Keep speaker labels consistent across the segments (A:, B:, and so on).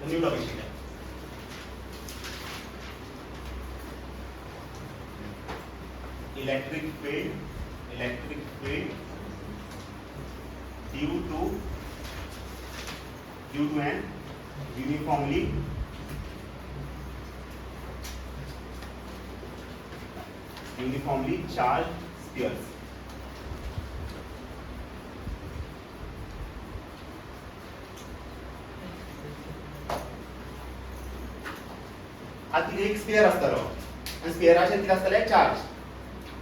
A: New topic शिकूया. Electric field due to an uniformly charged spheres. आता एक sphere असतलो आणि स्फियराचे किती असतले चार्ज.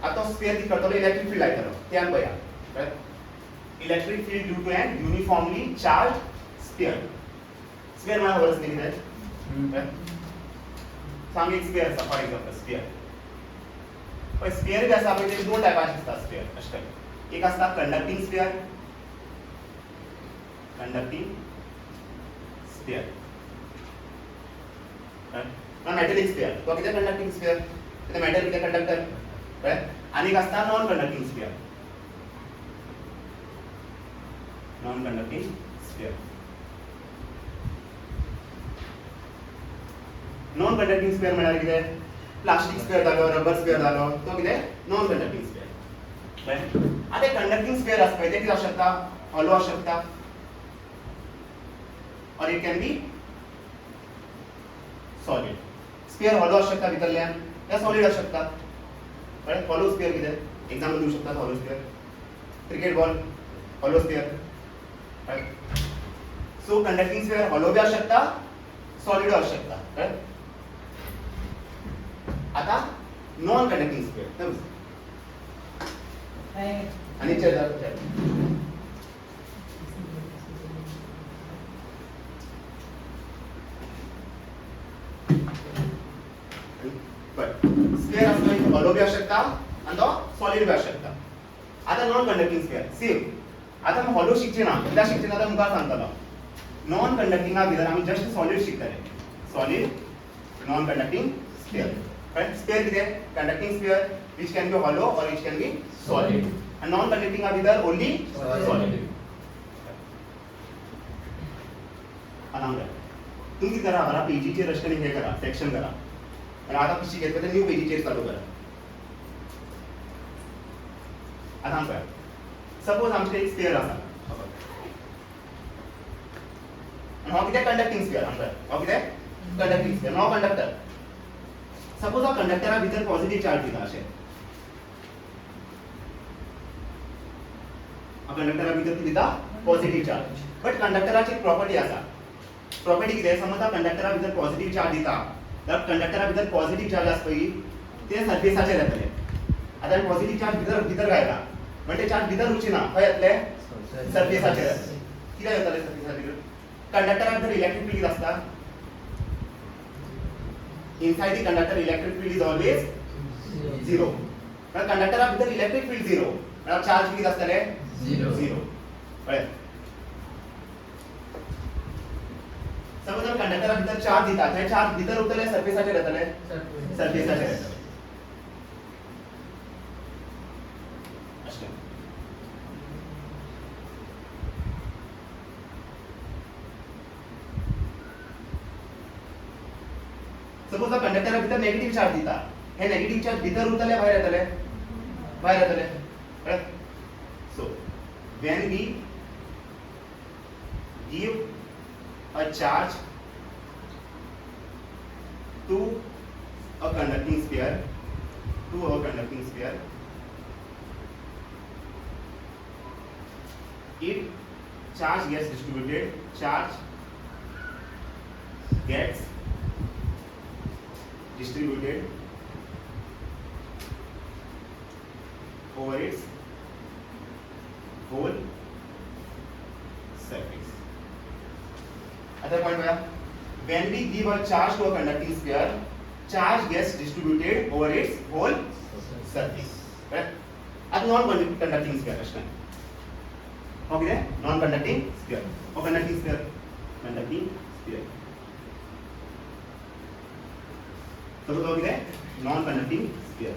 A: आता स्फियर किती करतलो इलेक्ट्रिक फील्ड आयतलो त्यान पया electric field due to an uniformly charge sphere. Sphere मला खबर असते किती सांग एक स्फियर असा फॉर एक्झाम्पल स्फियर. पण स्फियर जे आसा पळय ते दोन टायपाचे असतात स्फियर अशें. एक असता कंडक्टिंग स्फियर मेटलिक स्फियर तो किती कंडक्टिंग स्फियर ते मेटल किती कंडक्टर राइट. आणि एक असता non conducting sphere non conducting sphere म्हळ्यार कितें प्लास्टिक स्फियर जालो रबर स्फियर जालो तो कितें नॉन कंडक्टिंग स्फियर राइट. आता कंडक्टिंग स्फियर आसा पळय ते कितें आसूं शकता हॉलो आसूं शकता और it can be solid. Sphere hollow आसूं शकता भितरल्यान या सॉलिड आसूं शकता राइट. हॉलो स्फियर कितें एग्जांपल दिवं शकता hollow sphere cricket ball hollow sphere right. So conducting sphere hollow बी आसूं शकता सॉलिड आसूं शकता राइट. आता नॉन कंडक्टिंग स्फियर आणि स्फियर असतो हॉलो बी आसूं शकता आणि तो सॉलिड बी आसूं शकता. आता नॉन कंडक्टिंग स्फियर सेम. आता आमी हॉलो शिकचे ना कित्याक शिकचे ना तर मुखार सांगतलो. नॉन कंडक्टिंगा भितर आमी जस्ट सॉलिड शिकतले. Solid non conducting sphere right. Sphere कितें conducting sphere which can be hollow or which can be solid and non conducting are either only solid. अनांग तुम्ही किती करा बरा पेजी चे रचना हे करा सेक्शन करा आणि आता पिशी घेतलं तर न्यू पेजी चे चालू करा. आता हम काय सपोज आमचे एक स्फियर असा आणि हा किती कंडक्टिंग स्फियर आमचा हा किती कंडक्टिंग स्फियर नो कंडक्टर. सपोज हा कंडक्टरा भितर पॉझिटिव्ह चार्ज दिला असे कंडक्टरा भितर किती दिता पॉझिटिव्ह चार्ज. बट कंडक्टराची प्रॉपर्टी असा प्रॉपर्टी किती समज हा कंडक्टरा भितर पॉझिटिव्ह चार्ज दिता तर कंडक्टरा भितर पॉझिटिव्ह चार्ज असतोय ते सरफेसाचेर येतले. आता पॉझिटिव्ह चार्ज भितर घायला म्हणजे चार्ज भितर उरची ना खंय येतले सरफेसाचेर येतले. कित्याक येतले सरफेसाचेर कंडक्टरा भितर इलेक्ट्रिक फील्ड असता. inside the conductor electric field is always zero. पण कंडक्टरा भितर इलेक्ट्रिक फील्ड झिरो म्हणजे चार्ज किती असतले झिरो कळ्ळें. समज कंडक्टरा भितर चार्ज दिता थंय चार्ज भितर उरतले सरफेसाचेर येतले सरफेसाचेर येतले अशें. सपोज कंडक्टरा भितर नेगेटिव्ह चार्ज दिता हे नेगेटिव्ह चार्ज भितर उरतले भायर येतले कळ्ळें. सो when we give a charge to a conducting sphere it charge gets distributed over its whole surface. Other point where when we give a charge to a conducting sphere, charge gets distributed over its whole surface. Right? At non-conducting sphere, okay? Non-conducting sphere or conducting sphere. So okay, non-conducting sphere.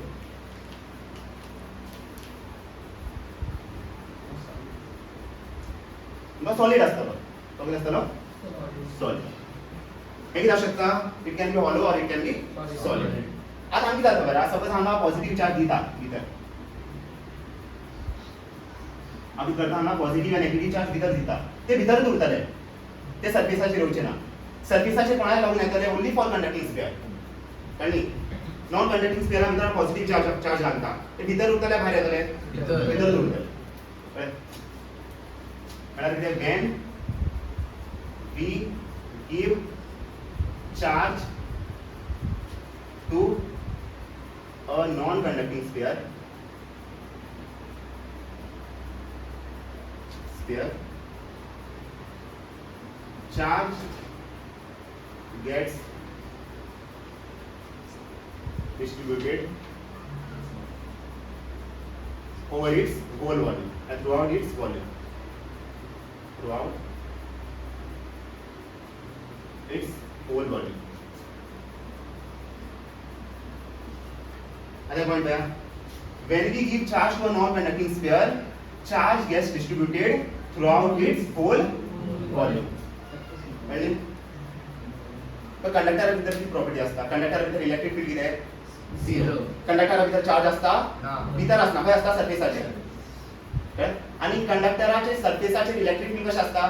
A: Mug solid असतं तो किती असतं solid. हे कितें शकता it can B hollow or it can be solid आतां आमी कितें जाता बरें सपोज हांगा पॉझिटिव्ह चार्ज दिता भितर आमी करता हांगा पॉझिटिव्ह आनी नेगेटिव्ह चार्ज भितर दिता ते भितरच उरतले ते सर्फेसाचेर येवचे ना सर्फेसाचेर कोणाक लागून येतले ओन्ली फॉर कंडक्टिंग स्फियर कळ्ळी नॉन कंडक्टिंग स्फियरा भितर पॉझिटिव्ह चार्ज घालता ते भितर उरतले भायर येतले भितरच उरतले म्हळ्यार कितें when we give charge to a non-conducting sphere charge gets distributed over its whole volume and throughout its volume whole body. Other point there. When we give charge to a non-conducting sphere, charge gets distributed throughout its whole volume. Right? तो conductor भितर ती property असता conductor भितर electric field किती आहे zero conductor भितर charge असता भितर असना खंय असता सर्फेसाचेर आणि कंडक्टराचे सर्फेसाचेर इलेक्ट्रिक फील्ड कशें असता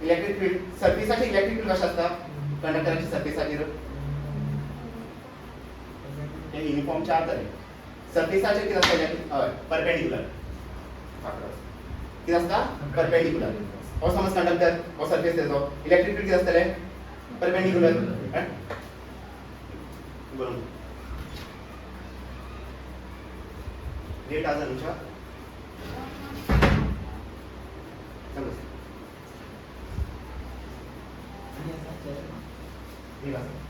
A: इलेक्ट्रिक फील्ड सर्फेसाचे इलेक्ट्रिक फील्ड कशें असता कंडक्टराच्या सर्फेसाचेर हे युनिफॉर्म चार्ज आहे सर्फेसाचेर कितें असता इलेक्ट्रिक हय परपेंडिक्युलर कितें असता परपेंडिक्युलर हो समज कंडक्टर हो सर्फेस तेजो इलेक्ट्रिक फील्ड कितें आसतले परपेंडिक्युलर बरोबर रेट आज अनुषा समज ठीक आहे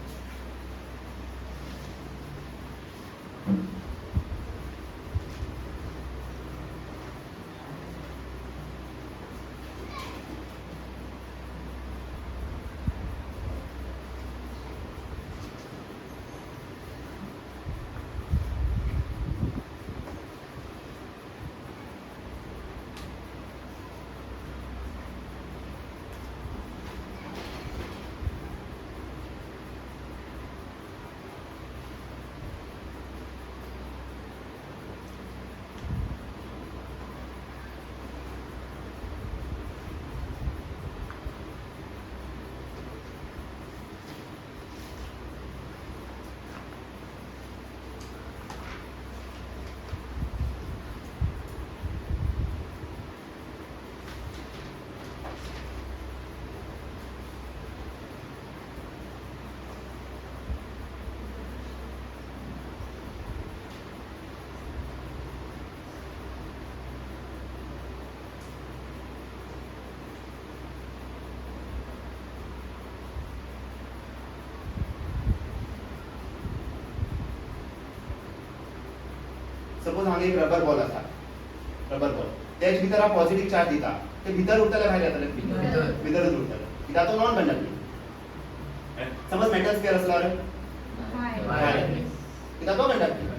A: सपोज हांगा एक रबर बॉल आसा रबर बॉल तेज भितर हांव पॉझिटिव्ह चार्ज दिता ते भितर उरतले भायर येतले भितरच उरतले कित्याक तो नॉन कंडक्टिंग समज मेटल स्फियर आसल्यार कित्याक तो कंडक्टिंग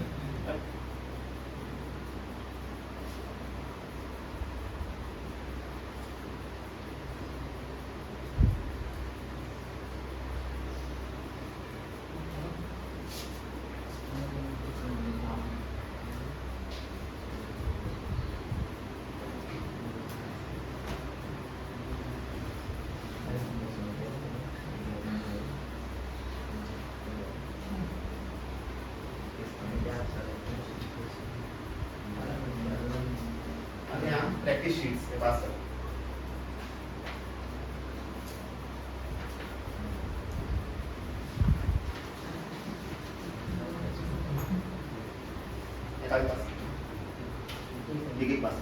A: प्रैक्टिस शीट्स के पास करो पास लिखित पास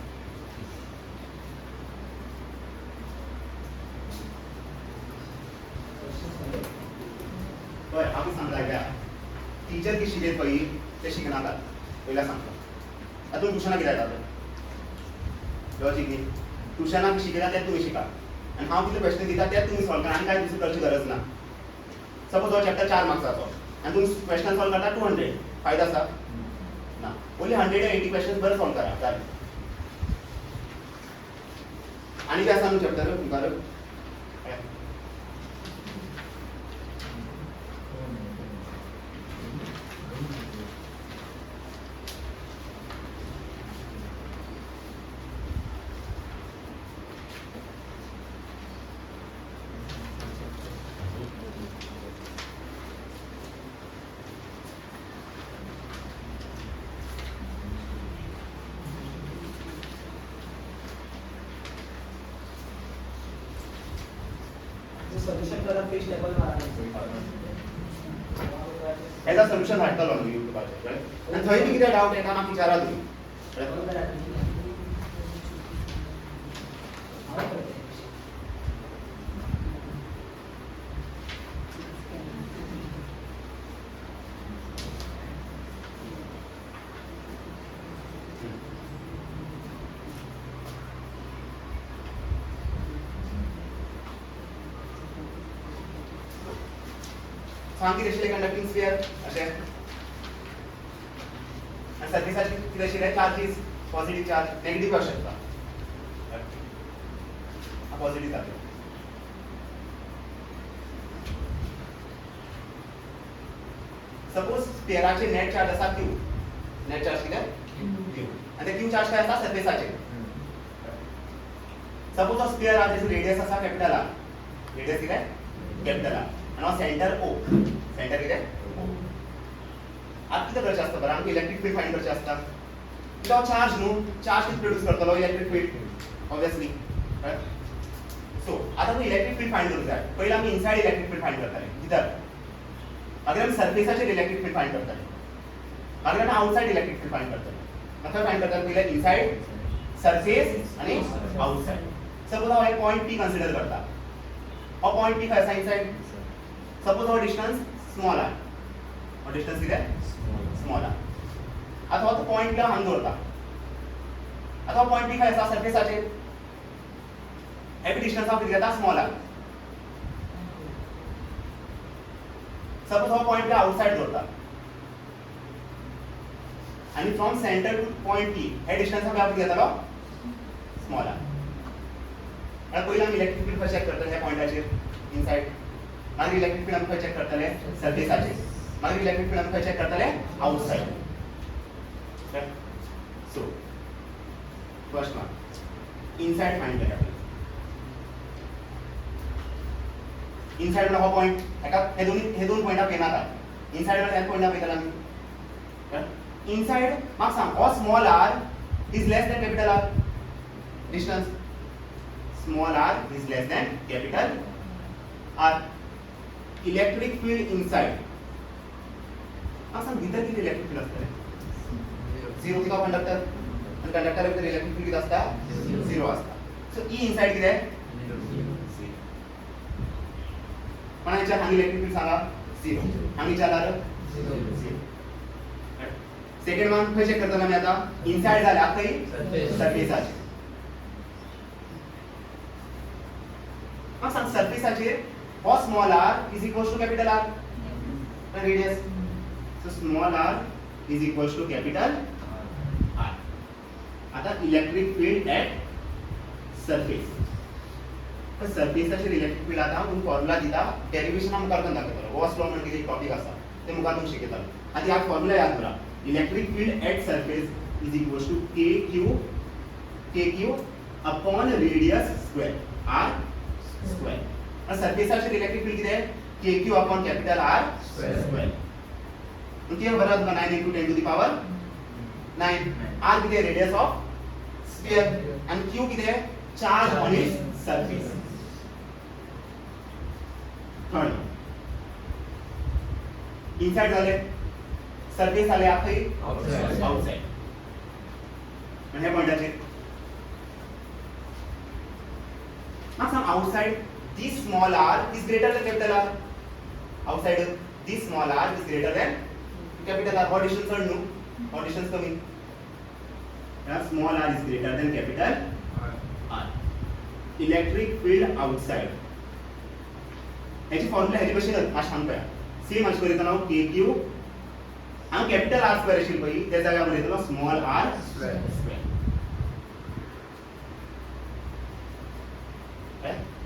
A: आमी सांगता क्या टीचर की शिकयत पळय ते शिकनाकात पयला सांगता आतां ट्युशनाक कितें येता लॉजिक न्ही ट्युशनाक शिकयता तें तुमी शिका आनी हांव कितले क्वेश्चन दिता तें तुमी सॉल्व करा आनी कांय दुसरें करची गरज ना सपोज हो चॅप्टर 4 मार्क्साचो आनी तुमी क्वेश्चन सॉल्व करता 200 फायदो आसा ना ओन्ली 180 क्वेश्चन बरें सॉल्व करा जालें आनी कितें आसा न्हू चॅप्टर मुखार
B: सोल्यूशन करा फिश लेवल
A: याचा सोल्युशन हाडटलो न्हू युट्यूबाचेर आनी थंय बी कितें डावट येता म्हाका विचारा तुमी सांग कितें आशिल्लें कंडक्टिंग स्फियर अशें आनी सर्फेसाचेर कितें आशिल्लें चार्जीस पॉझिटिव्ह चार्ज नेगेटिव्ह आसूं शकता पॉझिटिव्ह जातलो सपोज स्फियराचेर नेट चार्ज आसा क्यू नेट चार्ज कितें क्यू आनी ते क्यू चार्ज काय आसा सर्फेसाचेर सपोज हो स्फियर आहा तेजो रेडियस आसा कॅपिटल आर रेडियस कितें कॅपिटल आर आनी हो सेंटर ओ सेंटर कितें आता कितें करचें आसता बरं आमकां इलेक्ट्रीक फील्ड फायंड करचें आसता कित्याक चार्ज न्हू चार्ज कितें प्रोड्यूस करतलो इलेक्ट्रीक फील्ड ऑब्वियसली सो आतां आमी इलेक्ट्रीक फील्ड फायंड करूंक जाय पयलीं आमी इनसायड इलेक्ट्रीक फील्ड फायंड करताले भितर मागीर आमी सर्फेसाचेर इलेक्ट्रीक फील्ड फायंड करताले मागीर आमी आउटसायड इलेक्ट्रीक फील्ड फायंड करताले खंय फायंड करताले पयलीं इनसायड सर्फेस आनी आउटसायड सपोज हांव एक पॉयंट पी कन्सिडर करता हो पॉयंट पी खंय आसा इनसायड सपोज हो डिस्टन्स स्मॉल आर हो डिस्टन्स कितें स्मॉल आर आता हो पॉइंट पी हांगा दवरता आता हो पॉइंट पी खंय आसा सर्फेसाचेर एवरी डिस्टन्स ऑफ कितें घेता स्मॉल आर सपोज हो पॉइंट पी आउटसाइड दवरता आणि from centre to point P हे डिस्टन्स आमी कितें घेतलो स्मॉल आर आता पयलीं आमी इलेक्ट्रीक फील्ड खंय चेक करतले ह्या पॉइंटाचेर इनसाइड मागीर इलेक्ट्रीक फील्ड आमी खंय चेक करतले सर्फेसाचेर मागीर इलेक्ट्रीक फील्ड आमी खंय चेक करतले outside So, first one, inside find करूया. Inside म्हणल्यार हो पॉइंट, हे दोन पॉइंटा पेन आता. Inside म्हणल्यार हे पॉइंटा पेन आमी. Inside म्हाका सांग, हो small r is less than capital R. Distance. Small r is less than capital R. Electric field inside. म्हाका सांग भितर किती इलेक्ट्रिक फील्ड आसतलें? झिरो किंवा कंडक्टर आणि कंडक्टर भितर इलेक्ट्रिक फील्ड किती असता झिरो असता सो ई इनसाइड किती आहे पण याच्या हांगी इलेक्ट्रिक फील्ड सांगा झिरो हांगी जाल्यार झिरो सेकंड वन खंय चेक करतलो आमी आता इनसाइड जाल्यार खंय सर्फेसाचेर म्हाका सांग सर्फेसाचेर हो small r is equals to capital R radius so small r is equals to capital R. आता इलेक्ट्रिक फील्ड एट सरफेस तर सरफेसाचेर इलेक्ट्रिक फील्ड आता हांव फॉर्म्युला दिता डेरिवेशन हांव मुखार करून दाखयतलो गोस लॉ म्हणून कितें एक टॉपिक आसा ते मुखार तुमकां शिकयतलो आतां ह्या फॉर्म्युला याद करा electric field at surface is equals to kq upon radius square r square आणि सरफेसाचेर इलेक्ट्रिक फील्ड कितें kq upon capital R square किती बरं तुका 9 into 10 to the power 9 r किती रेडियस ऑफ स्फियर आणि q किती charge on its surface third inside झाले सरफेस आले आखरी आउटसाइड म्हणजे पॉइंटाचे now some outside this small r is greater than capital R outside this small r is greater than capital R what distance are no what distance coming small r is greater than capital R electric field outside याची formula ह्याची कशी आज सांगूया same अशी करीत नाव kq आणि capital R square असेल पई त्या जाग्यावर येतलो small r square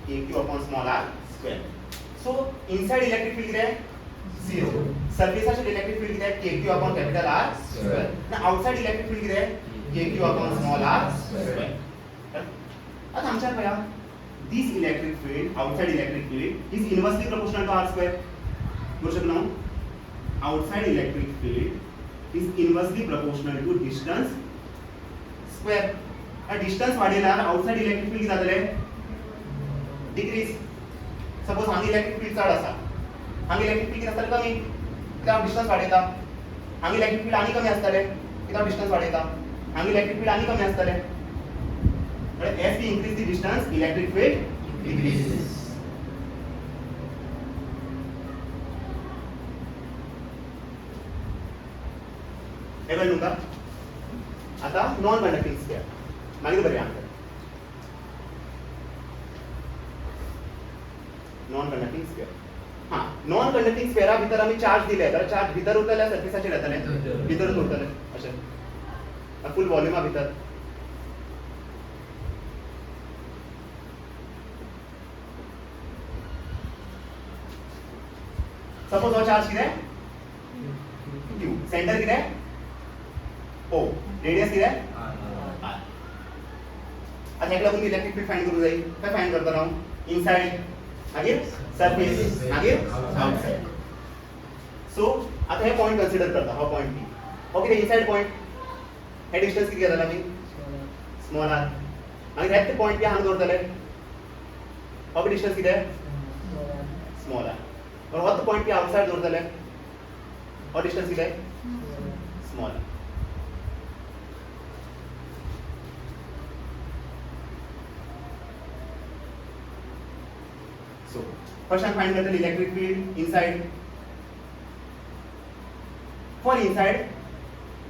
A: kq upon small r square. So inside electric field किती आहे 0. सरफेसाचे इलेक्ट्रिक फील्ड किती आहे kq upon capital R square. आणि आउटसाइड इलेक्ट्रिक फील्ड किती आहे kq upon small r square. आता आमच्या पया this electric field outside electric field is inversely proportional to r square. बोलू शकतो ना outside electric field is inversely proportional to distance square. आणि डिस्टन्स वाढेल्यार आउटसाइड इलेक्ट्रिक फील्ड किती जातले डिक्रीज सपोज हांगा इलेक्ट्रिक फील्ड चड आसा, हांगा इलेक्ट्रिक फील्ड कितें आसतलें कमी, कित्याक डिस्टन्स वाडयता. हांगा इलेक्ट्रिक फील्ड आनी कमी आसतलें कित्याक डिस्टन्स वाडयता. हांगा इलेक्ट्रिक फील्ड आनी कमी आसतलें. As we increase the distance, electric field decreases. हे कळलं तुमका? आता नॉन कंडक्टिंग स्फियर मागीर बरें आंसर. Non conducting sphere. हां, नॉन कंडक्टिंग स्फियरा भितर आमी चार्ज दिले जाल्यार चार्ज भितर उरतले सरफेसाचेर येतले, भितरूच उरतले अशें फुल वॉल्युमा भितर. सपोज हो चार्ज कितें Q, सेंटर कितें O, रेडियस कितें R. आता हेका लागून इलेक्ट्रिक फील्ड फाइंड करूं जाय. काय फाइंड करतलो हांव? इनसाइड मागीर सरफेस मागीर आउटसाइड. सो आता हे पॉइंट कन्सिडर करता, हो पॉइंट P. हो कितें इनसाइड पॉइंट. हे डिस्टन्स कितें घेतला आमी स्मॉल r. मागीर हेच पॉइंट P हांगा दवरतले. हो डिस्टन्स कितें स्मॉल r. और what the point पे आउटसाइड दौड़ता है और डिस्टेंस कितना है स्मॉल. सो फर्स्ट हम फाइंड करते हैं electric field inside. For inside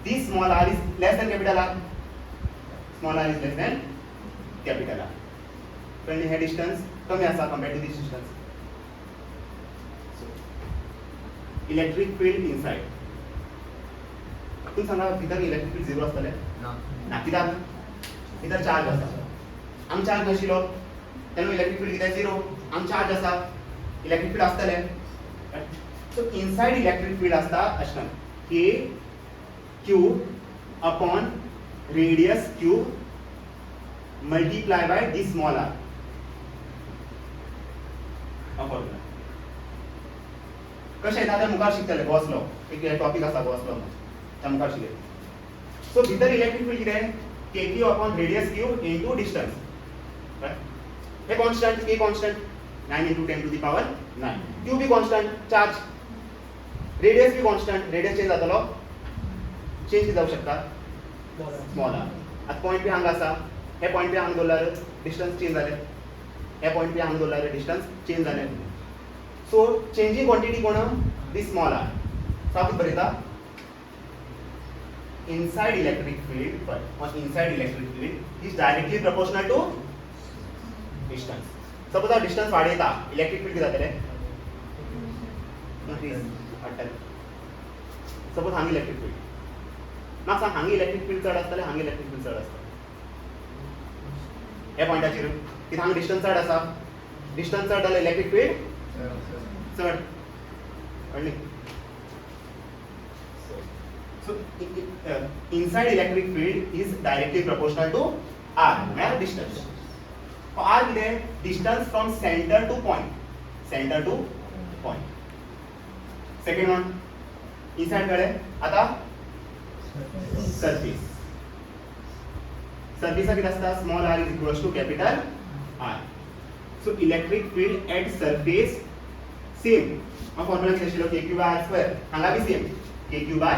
A: this small r is less than capital R. Small r is less than capital R. Friend हे डिस्टेंस कमी आसा compare to this distance. Electric field inside. तुम सांगा भितर electric field zero आसतलें ना, कित्याक भितर चार्ज आसा. हांगा चार्ज नाशिल्लो तेन्ना इलेक्ट्रिक फील्ड कितें झिरो. हांगा चार्ज आसा इलेक्ट्रिक फील्ड आसतलें. सो इनसाइड इलेक्ट्रिक फील्ड आसता अशें k cube upon radius cube multiply by the small r. कशें येता तें मुखार शिकतले. गॉस लॉ एक टॉपिक आसा गॉस लॉ त्या मुखार शिकले. सो भितर इलेक्ट्रिक फील्ड कितें k q upon radius q into distance. हे constant k constant 9 into 10 to the power 9. Q B constant charge. Radius बी कॉन्स्टंट. रेडियस चेंज जातलो चेंज जाऊ शकता स्मॉल आर. आता पॉइंट बी हांगा आसा. हे पॉइंट बी हांगा दवरल्यार डिस्टन्स चेंज जालें. हे पॉइंट बी हांगा दवरल्यार डिस्टन्स चेंज जालें. So changing quantity कोण this small r. So आपण बरयता inside electric field or inside electric field is directly proportional to distance. Suppose our distance वाढयता electric field किती जातले increase वाढतले. Suppose हांगा electric field म्हाका सांग हांगा electric field चड आसतले हांगा electric field चड आसतले. हे पॉइंटाचेर कित्याक हांगा डिस्टन्स चड आसा. डिस्टन्स चड जाल्यार electric field चड कळ्ळें. So inside electric field is directly proportional to r म्हळ्यार distance. r कितें distance from center to point. Center to point. Second one inside कळ्ळें. आता surface. surface कितें आसता small r is equals to capital R. So electric field at surface same. हा formula किती आशिल्लो kq by r square. हांगा बी same kq by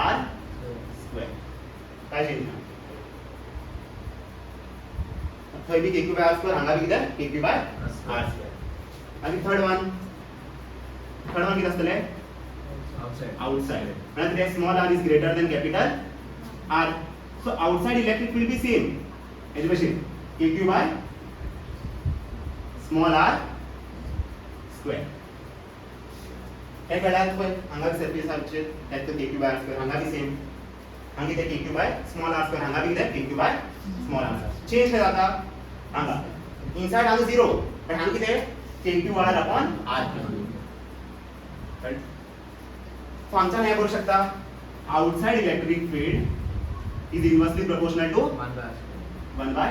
A: r square. काय चेंज ना. थंय बी kq by r square हांगा बी कितें kq by r square. आणि थर्ड वन कितें आसतलें outside. म्हळ्यार कितें small r is greater than capital R. So outside electric field be same. हेजे भशेन kq by small r square. हे कळ्ळां पळय हांगा सरफेस आमचे त्यात kq by r square हांगा बी सेम. हांगा कितें kq by small r square हांगा बी कितें kq by small r square. Change काय जाता हांगा इनसाइड हांगा 0 पण हांगा कितें kq r upon r. सो हांगच्यान हे करू शकता outside electric field is inversely proportional to 1 by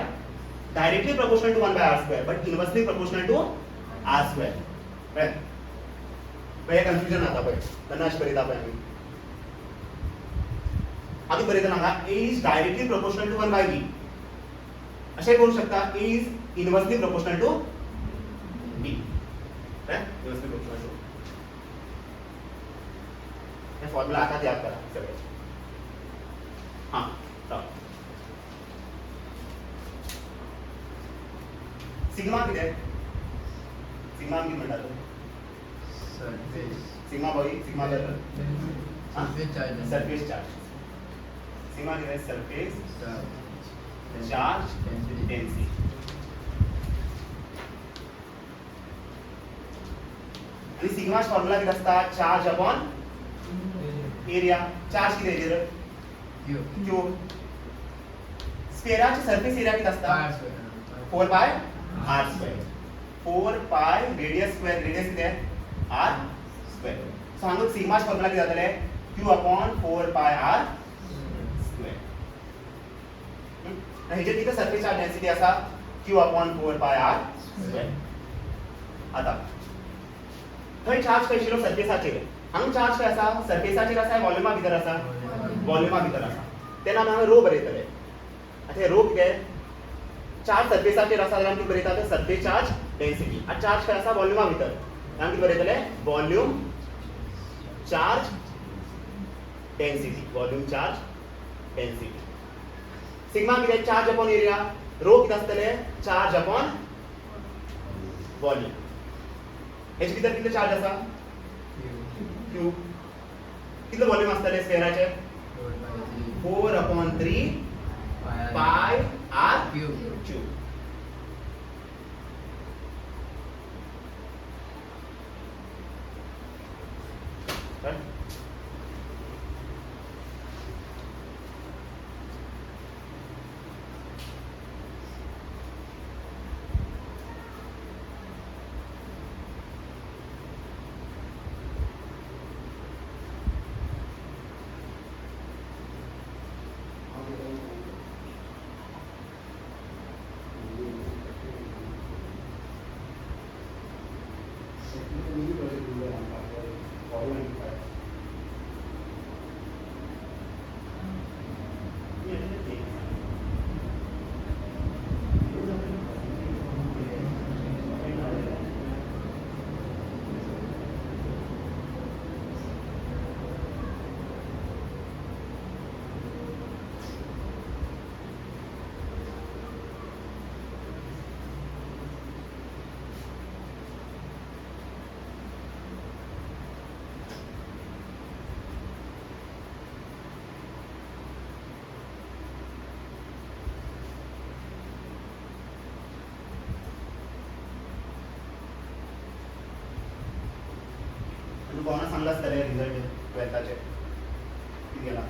A: directly proportional to 1 by r square but inversely proportional to r square. right? पळय कन्फ्युजन आता पळय तेन्ना अशें बरयता पळय आमी बरयता हांगा a is directly proportional to 1 by b. अशें करू शकता a is inversely proportional to b. बी व्यवस्थित गोष्ट असो हे फॉर्म्युला आता याद करा सगळे हां सिग्मा किती आहे सिग्मा किती म्हणतात सिग्मा बॉई सिग्मा सरफेस चार्ज सिग्मा किती आहे सरफेस चार्ज डेन्सिटी आणि सिग्माचा फॉर्म्युला किती असता चार्ज अपॉन एरिया चार्ज किती आहे क्यू स्फेराची सरफेस एरिया किती असता 4 पाय r स्क्वेअर 4 पाय रेडियस स्क्वेअर रेडियस किती आहे r स्क्वेअर सो हांगा सिग्माचा फॉर्म्युला किती जातले q अपॉन 4 पाय r स्क्वेअर हेजे किती सरफेस चार्ज डेन्सिटी असा q अपॉन 4 पाय r स्क्वेअर आता थंय चार्ज खंय शिरो सरफेसाचेर हांगा चार्ज काय असा सरफेसाचेर असा व्हॉल्युमा भितर असा व्हॉल्युमा भितर असा तेन्ना आमी हांगा रो बरयतले आता हे रो कितें चार्ज सरफेसाचेर आसा जाल्यार आमी बरयता ते सरफेस चार्ज डेन्सिटी आनी चार्ज काय आसा व्हॉल्युमा भितर आमी बरयतले volume charge density volume charge density sigma कितें चार्ज अपॉन एरिया रो कितें आसतले चार्ज अपॉन व्हॉल्यूम हेचे भितर कितले चार्ज आसा क्यू कितले व्हॉल्यूम आसतले स्फेराचे 4 अपॉन 3 पाय r क्यूब कोणा सांगला असतले रिझल्ट 12चे किती गेला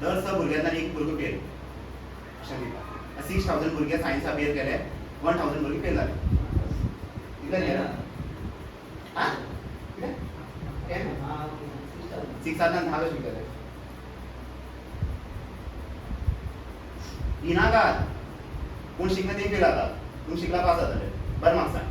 A: दर स भुरग्यांना एक भुरगो फेल अशें दिता 6000 भुरगे सायन्सा फेल केले 1000 भुरगे फेल जाले कितले गेला हां कितले 6000 10 कशें केले इनागात कोण शिकले ते फेल जातात कोण शिकला पास जातले बरें मार्क्स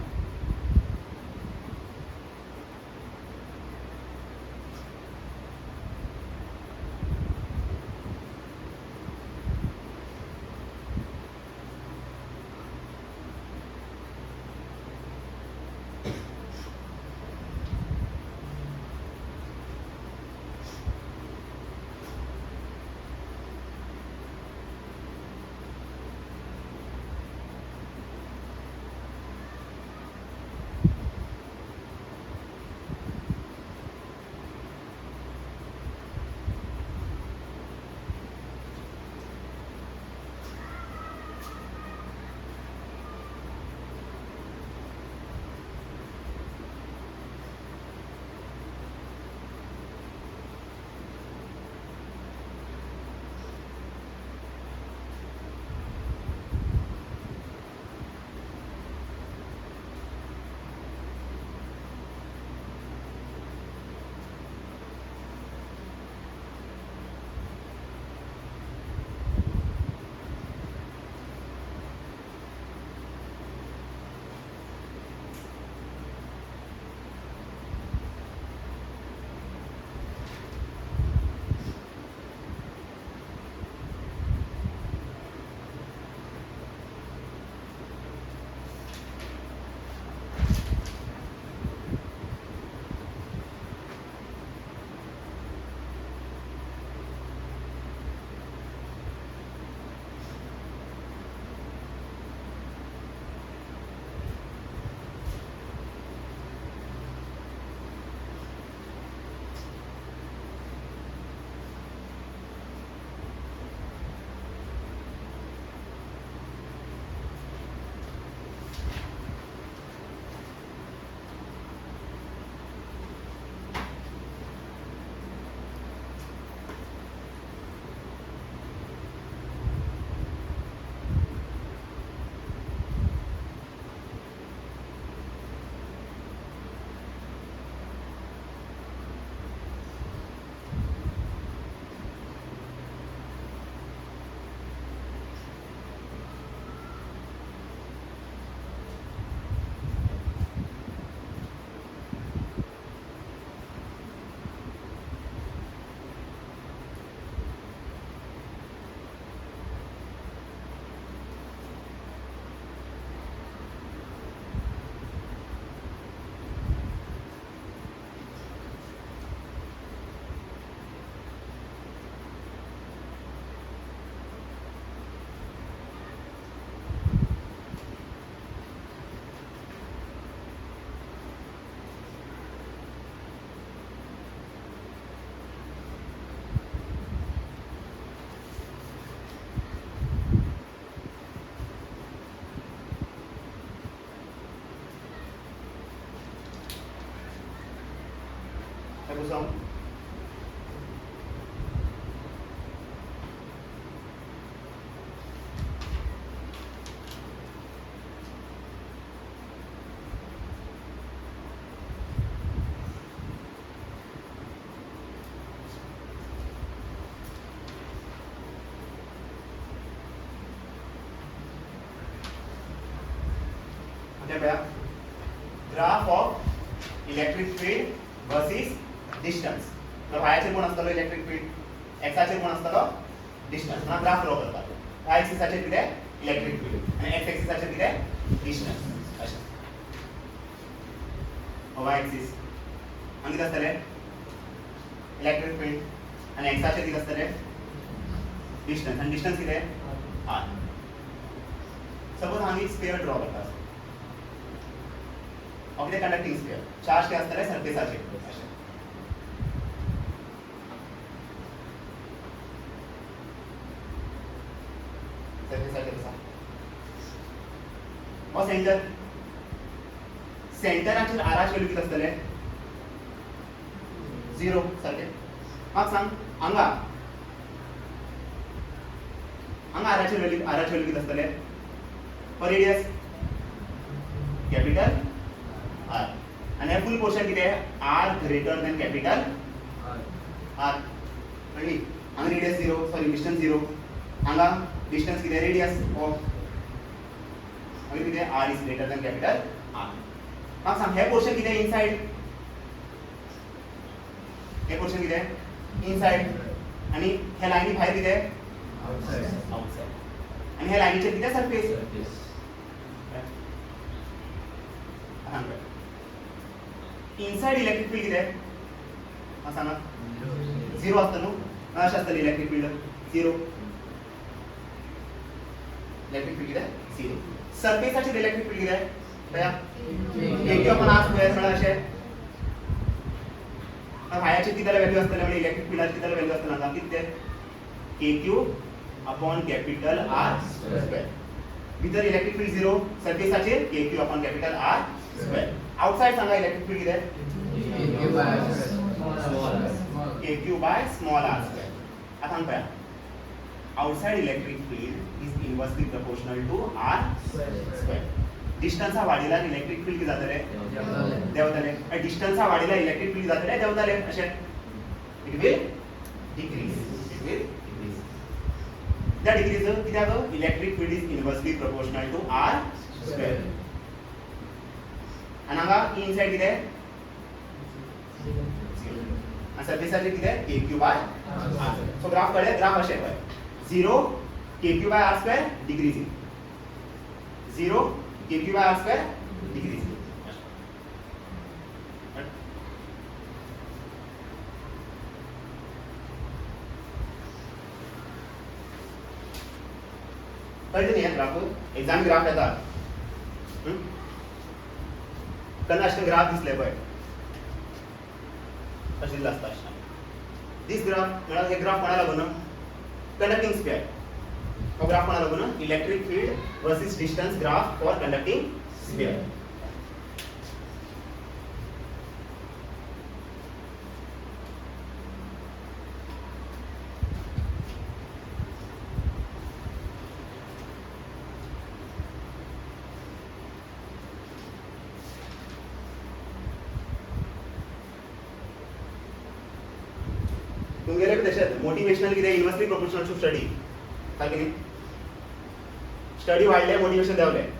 A: Sum. Okay, भैया graph of electric field versus distance वायाचेर कोण आसतलो इलेक्ट्रिक फील्ड एक्साचेर कोण आसतलो डिस्टन्स म्हणून ग्राफ ड्रॉ करतात वाय एक्सिसाचेर कितें इलेक्ट्रिक फील्ड आणि एक्स एक्सिसाचेर कितें डिस्टन्स अशें वाय एक्सिस हांगा कितें आसतलें इलेक्ट्रिक फील्ड आणि एक्साचेर कितें आसतलें डिस्टन्स आणि डिस्टन्स कितें आर सपोज आमी स्फियर ड्रॉ करतात of the conducting sphere charge के असतले सरफेसाचे अशें सरफेसाचे कसा हो सेंटर सेंटराचेर आराचे व्हॅल्यू किती असतले 0 सारखे म्हाका सांग हांगा आराचे व्हॅल्यू किती असतले पर रेडियस कॅपिटल R आणि फुल पोर्शन किती आहे R greater than capital R कळली हांगा रेडियस 0 सॉरी डिस्टन्स 0 हांगा डिस्टन्स किती आहे रेडियस ऑफ हांगा किती आहे R is greater than capital R हांगा सांग हे पोर्शन किती आहे इनसाइड हे पोर्शन किती आहे इनसाइड आणि ह्या लाईनी बाहेर किती आहे आउटसाइड आणि ह्या लाईनीचे किती आहे सरफेस इनसाइड इलेक्ट्रिक फील्ड किती आहे सांगा 0 असतं न्हू अशें आसतलें इलेक्ट्रिक फील्ड 0 इलेक्ट्रिक फील्ड किती आहे 0 सरफेसाचेर इलेक्ट्रिक फील्ड किती आहे भैया AQ अपॉन R स्क्वेअर म्हणल्यार अशें वायाचे किती व्हॅल्यू असतले म्हणजे इलेक्ट्रिक फील्डाची किती व्हॅल्यू असतले हांगा किती ते AQ upon capital R square भितर इलेक्ट्रिक फील्ड 0 सरफेसाचेर AQ upon capital R square outside सांगा इलेक्ट्रिक फील्ड किती आहे AQ by small r square आता सांग पळया outside electric field is inversely proportional to r square distance हा वाढील्यार इलेक्ट्रिक फील्ड किती जातले देंवतले डिस्टन्स हा वाढील्यार इलेक्ट्रिक फील्ड जातले देंवतले अशें it will decrease that decrease कित्याक electric field is inversely proportional to r square आणि हांगा इनसाइड किती आहे आणि सरफेसाचेर किती आहे AQ बाय R सो ग्राफ कळ्ळे ग्राफ अशें पळय 0 KQ by R square decreasing 0 KQ by R square decreasing कळलं नाही ग्राफ एक्झाम ग्राफ येतात कन्ना अशें ग्राफ दिसले पळय तशें आसता दिस ग्राफ म्हळ्यार हे ग्राफ कोणा लागून कंडक्टिंग स्फियर हो ग्राफ कोणा लागून electric field versus distance graph for conducting sphere तुमगेले तशेंच मोटिवेशनल कितें इनवर्सली प्रोपोर्शनल टू स्टडी सारकें न्ही स्टडी वाडले मोटिवेशन देंवलें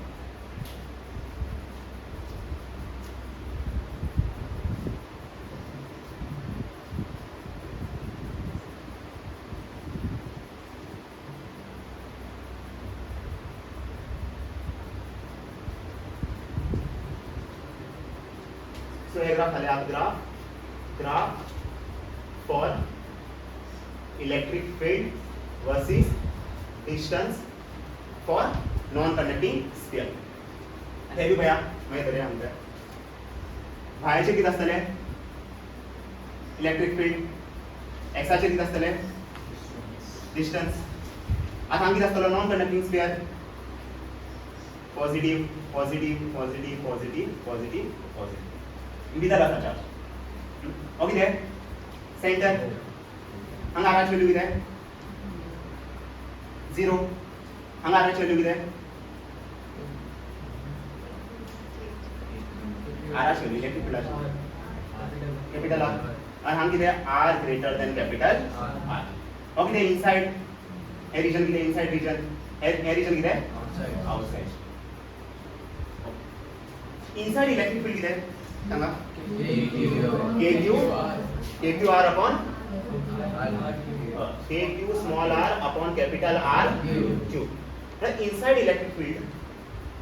A: सो हे ग्राफ झाले graph for electric field versus distance for non-conducting sphere. हे भी भैया माहित आहे आमच्या भायाचे किती असतले इलेक्ट्रिक फील्ड एक्साचे किती असतले डिस्टन्स आता किती असतलो non conducting sphere positive positive positive positive positive positive भितर आसा चार्ज हो कितें सेंटर हांगा आराची व्हॅल्यू कितें 0 हांगा आराची व्हॅल्यू कितें आराची व्हॅल्यू इलेक्ट्रिक फिल्डाची कॅपिटल आर आणि हांगा कितें R greater than capital R हो कितें इनसाइड हे रिजन कितें इनसाइड रिजन हे रिजन कितें आउटसाइड इनसाइड इलेक्ट्रिक फील्ड कितें सांगा KQ R upon KQ small r upon capital R Q. The inside electric field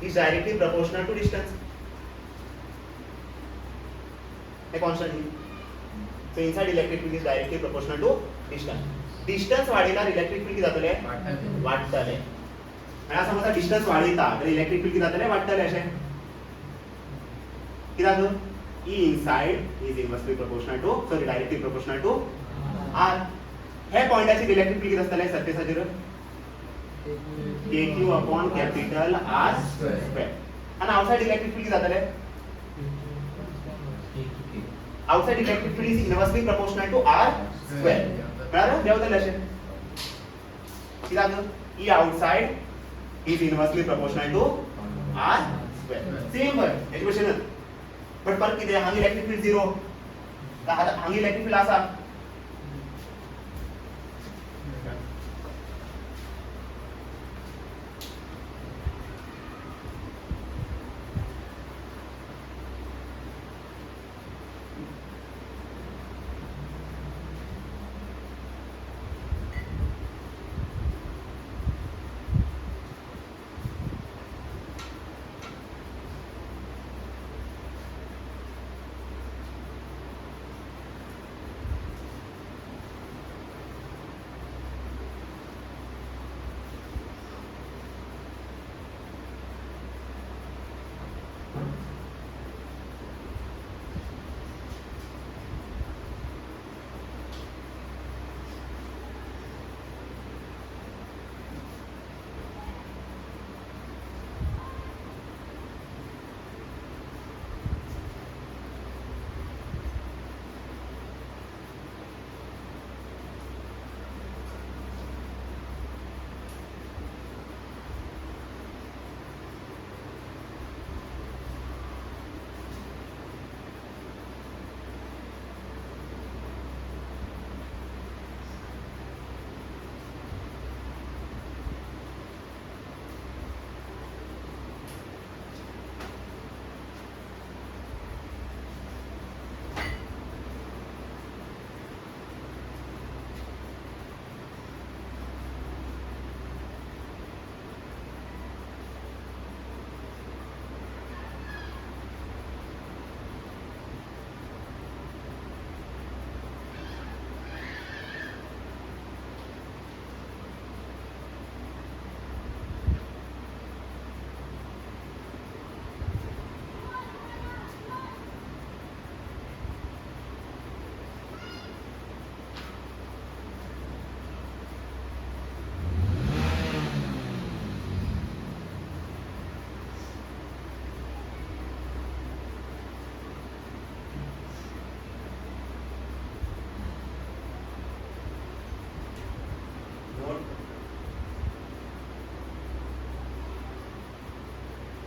A: is directly proportional to distance. A constant. So inside electric field is directly proportional to distance. Distance वाढीला electric field किती जातले वाढतले आणि असं समजा distance वाढीता तर electric field किती जातले वाढतले असे किती जातो E inside is inversely proportional to directly proportional to R. हे पॉइंटाची इलेक्ट्रिक फील्ड किती असतले सरफेसाचेर KQ upon capital R square आणि आउटसाइड इलेक्ट्रिक फील्ड किती जातले outside electric field is inversely proportional to R square बरोबर देवतले असे किती जातो E outside is inversely proportional to R square same but expression but फरक किती आहे हांगा इलेक्ट्रिक फील्ड 0 का हांगा इलेक्ट्रिक फील्ड आसा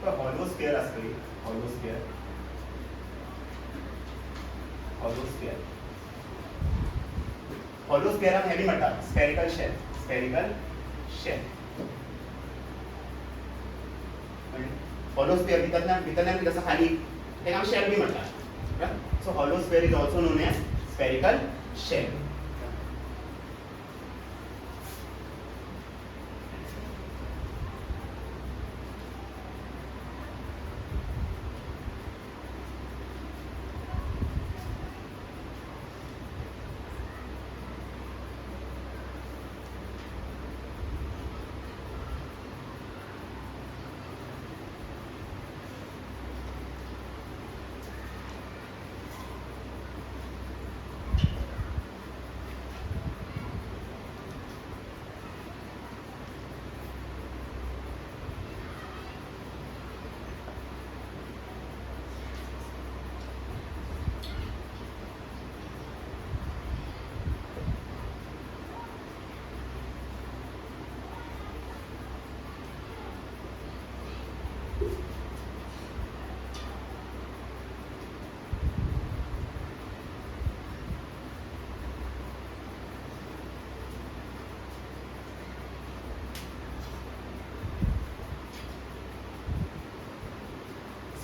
A: hollow sphere असते hollow sphere hollow sphere हम हेडी म्हणतात spherical shell hollow sphere भितरल्यान कितें आसा खाली तेका आमी shell बी म्हणतात so hollow sphere is also known as spherical shell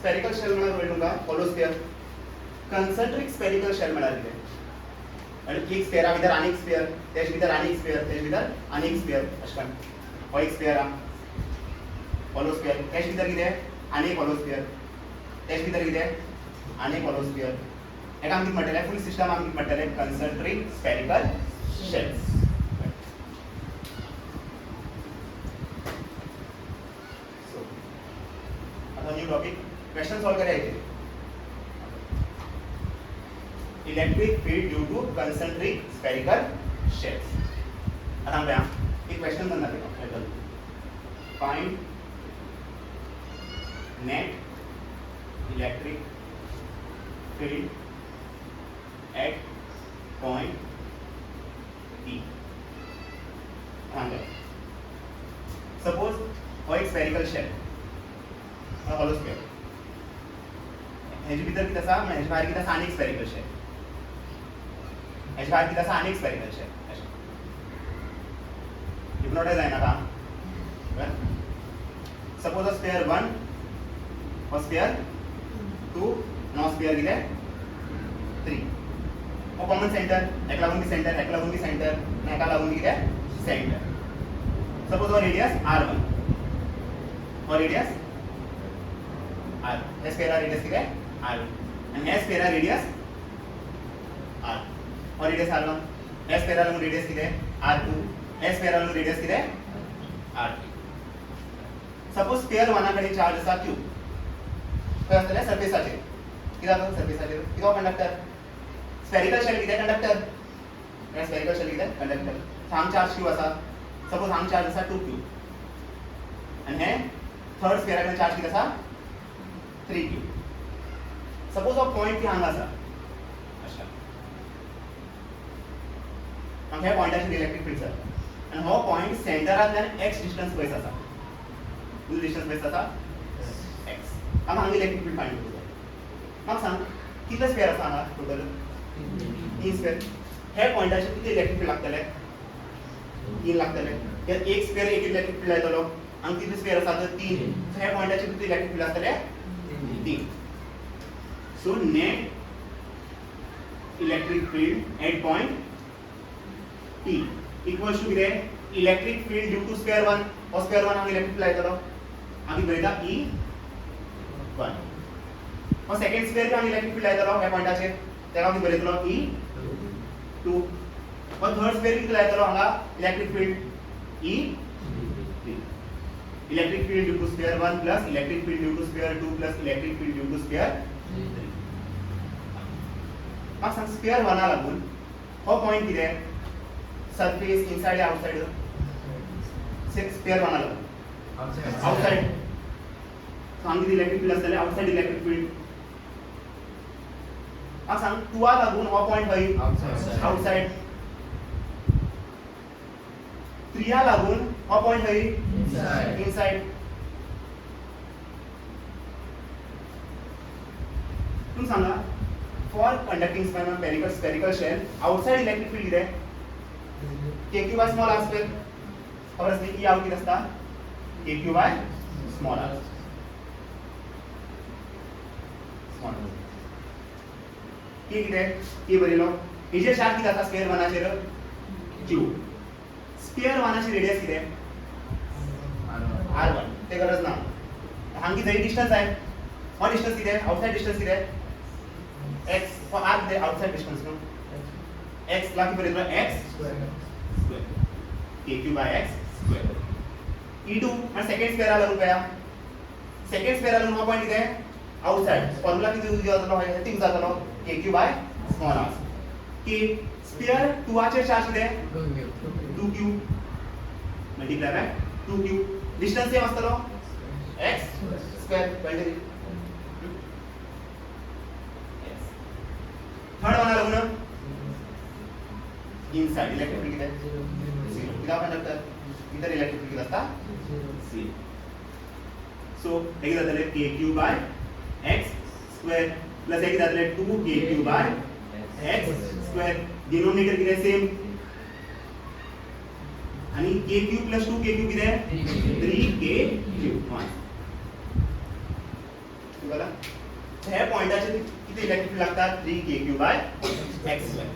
A: spherical shell म्हळ्यार कळ्ळें तुमकां hollow sphere concentric spherical shell म्हळ्यार कितें आनी एक स्फियरा भितर आनी एक स्फियर तेज भितर आनी एक स्फियर तेज भितर आनी एक स्फियर अशें करून हो एक स्फियर आहा हॉलो स्फियर तेज भितर कितें आनी एक हॉलो स्फियर तेज भितर कितें आनी एक हॉलो स्फियर हेका आमी कितें म्हणटले फूल सिस्टम आमी कितें म्हणटले कंसंट्रिक स्पेरिकल शेल्स आता न्यू टॉपिक क्वेश्चन सॉल्व करायचे electric field due to concentric spherical shells आता हम पळया एक क्वेश्चन बनना title find net electric field at point P suppose हो एक स्पेरिकल शेल हॉलो स्फियर हेजे भितर कितें आसा हेजे भायर कितें आसा आनी एक स्पेरिकल शेल हेजे भायर कितें आसा आनी एक स्पेरिकल शेल हिप्नोटाइज जायनाका सपोज अ स्फियर 1 और स्फियर 2 नो स्फियर कितें 3 और कॉमन सेंटर एक लागून की सेंटर एक लागून की सेंटर एका लागून कितें सेंटर सपोज हो रेडियस r1 और रेडियस r हे स्फियर रेडियस कितें r1 and हे स्फियर रेडियस r और रेडियस r1 हे स्फियर रेडियस कितें r2 हे स्फियर रेडियस कितें r3 सपोज स्फियर 1 कडे चार्ज आसा q खंय आसतले सरफेसाचेर कितें जाता सरफेसाचेर कितें कंडक्टर स्पेरिकल शेल कितें कंडक्टर हे स्पेरिकल शेल कितें कंडक्टर हांग चार्ज q आसा सपोज हांग चार्ज आसा 2q and हे थर्ड स्फियर कडे चार्ज कितें आसा 3q सपोज हो पॉइंट की हांगा आसा अशा हांगा ह्या पॉइंटाचेर इलेक्ट्रिक फील्ड आसा आणि हो पॉइंट सेंटरांतल्यान x डिस्टन्स पयस आसा कितलो डिस्टन्स पयस आसा x आतां हांगा इलेक्ट्रिक फील्ड फायंड करूं म्हाका सांग कितले स्फियर आसा हांगा टोटल 3 स्फियर हे पॉइंटाचेर कितले इलेक्ट्रिक फील्ड लागतले 3 लागतले तर एक स्फियर एक इलेक्ट्रिक फील्ड येतलो आणि कितले स्फियर आसा तर 3 हे पॉइंटाचेर कितले इलेक्ट्रिक फील्ड आसतले 3 so net electric field at point P equals to कितें electric field due to sphere 1 और स्फियर 1 हांगा इलेक्ट्रिक फील्ड येतलो आमी बरयता E1 और सेकंड स्फियर हांगा इलेक्ट्रिक फील्ड येतलो ह्या पॉइंटाचेर तेका आमी बरयतलो E2 और थर्ड स्फियर कितलो येतलो हांगा electric field E3 electric field due to sphere 1 plus electric field due to sphere 2 plus electric field due to sphere 3 म्हाका सांग स्फियर 1 लागून हो पॉइंट कितें सरफेस इनसाइड या आउटसाइड स्फियर 1 लागून आउटसाइड सो हांगा कितें इलेक्ट्रिक फील्ड आसतलें आउटसाइड इलेक्ट्रिक फील्ड म्हाका सांग 2 लागून हो पॉइंट खंय आउटसाइड 3 लागून हो पॉइंट खंय इनसाइड तुम सांगा for conducting spherical shell outside electric field कितें KQ by small r square खबर असली की आउट किती असता KQ by small r की किती की बरेलो हेजे चार्ज किती आता स्क्वेअर 1 चेर q स्क्वेअर 1 ची रेडियस किती r1 ते गरज ना हांगी जरी डिस्टन्स आहे हो डिस्टन्स किती आउटसाइड डिस्टन्स किती x for r the outside distance नो x ला की बरेलो x square KQ by x square E2 आणि सेकंड स्क्वेअर आला रुपया सेकंड स्क्वेअर आला नो पॉइंट किती आउटसाइड फॉर्म्युला किती यूज जातलो हे तीन जातलो KQ by small r की स्फियर 2 चे चार्ज किती 2q multiply by 2q distance same असतलो x स्क्वेअर 23 थर्ड वन आला ना इनसाइड इलेक्ट्रिक फील्ड किती किती कंडक्टर इधर इलेक्ट्रिक फील्ड असता 0 सो हे जातले KQ by x square plus हे जातले 2KQ by x square denominator किती सेम आणि KQ plus 2KQ किती 3KQ बघा ह्या पॉइंटाचे किती इलेक्ट्रिक फील्ड लागतात 3kq/x².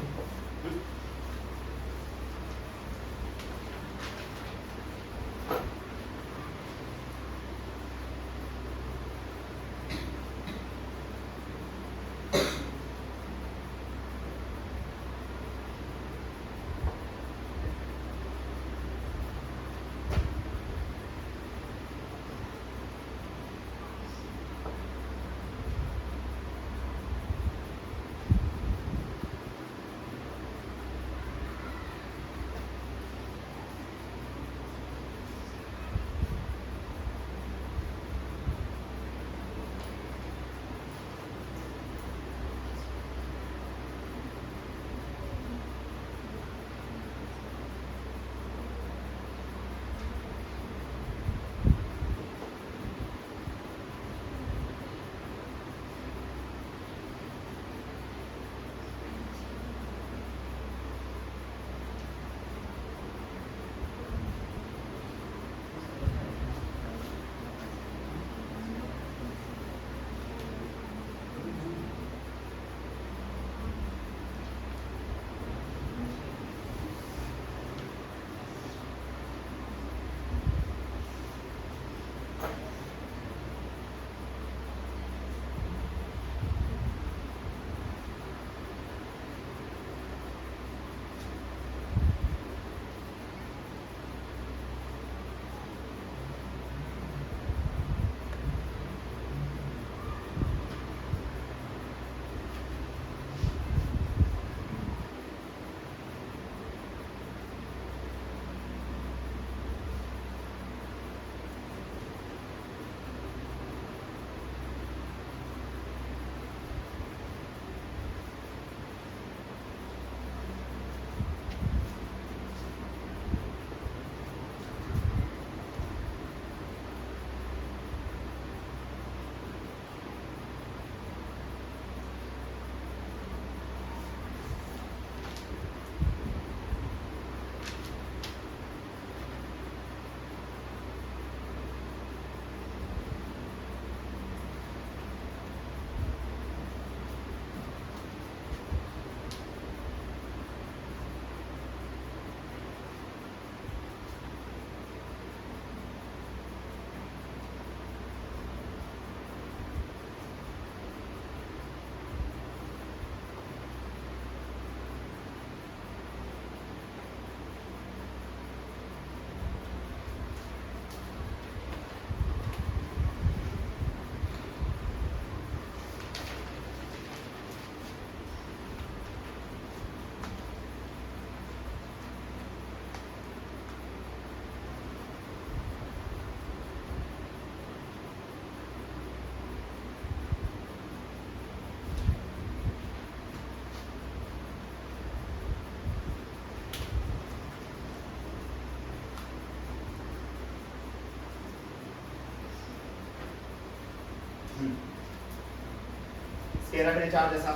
A: स्फेराकडे चार्ज असा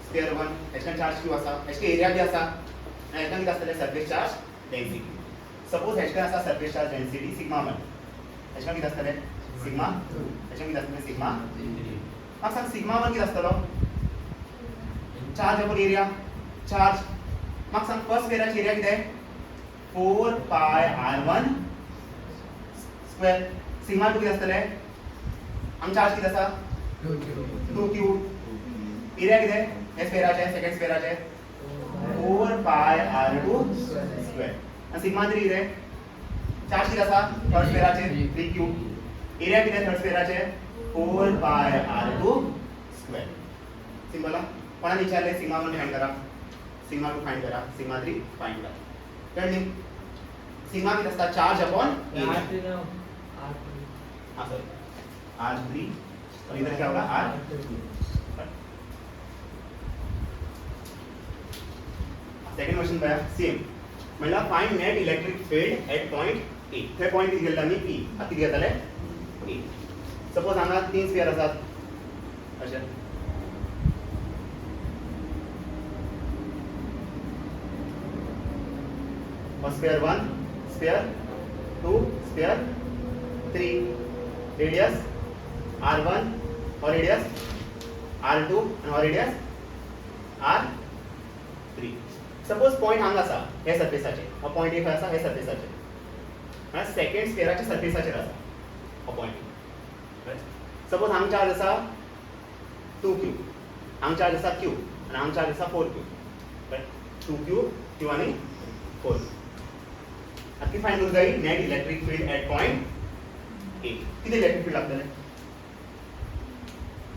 A: स्फेअर 1 हेच्यान चार्ज q असा हेचे एरिया बी असा आणि हेच्यान किती असतले सरफेस चार्ज डेन्सिटी. सपोज हेचे असा सरफेस चार्ज डेन्सिटी सिग्मा 1 हेच्यान किती असतले सिग्मा 2 हेच्यान किती असतले सिग्मा 3. मग सांग सिग्मा 1 किती असतलो चार्ज अपॉन एरिया चार्ज. मग सांग फर्स्ट स्फेराची एरिया किती आहे 4 पाय r1 स्क्वेअर. सिग्मा 2 किती असतले आम चार्ज किती असा 2q. एरिया किती आहे या स्फेराचे सेकंड स्फेराचे 4 पाय r2 स्क्वेअर. आणि सिग्मा 3 किती आहे चार्ज किती असा थर्ड स्फेराचे 3q. एरिया किती आहे थर्ड स्फेराचे 4 पाय r2 स्क्वेअर. सिंपल. कोणाला विचारले सिग्मा 1 फाइंड करा सिग्मा 2 फाइंड करा सिग्मा 3 फाइंड करा. कळली. सिग्मा किती असता चार्ज अपॉन एरिया हां सर r3 और इधर क्या होगा r2. सेकंड क्वेश्चन काय सेम म्हणला find net electric field at point A. हे पॉइंट किती गेला मी p किती घेतले ए. सपोज हांगा तीन स्फियर असतात अशे sphere 1 sphere 2 sphere 3 radius R1 हो रेडियस, R2 आणि हो रेडियस R3. सपोज पॉइंट हांगा आसा हे सरफेसाचेर, हो पॉइंट एक आसा हे सरफेसाचेर, आणि सेकंड स्फियराच्या सरफेसाचेर आसा हो पॉइंट. सपोज हांगा चार्ज आसा 2q, हांगा चार्ज आसा q आणि हांगा चार्ज आसा 4q. 2q, q आणि 4q. आता किती फायंड करूंक जाय? Net electric field at point A. किती इलेक्ट्रिक फील्ड लागतले?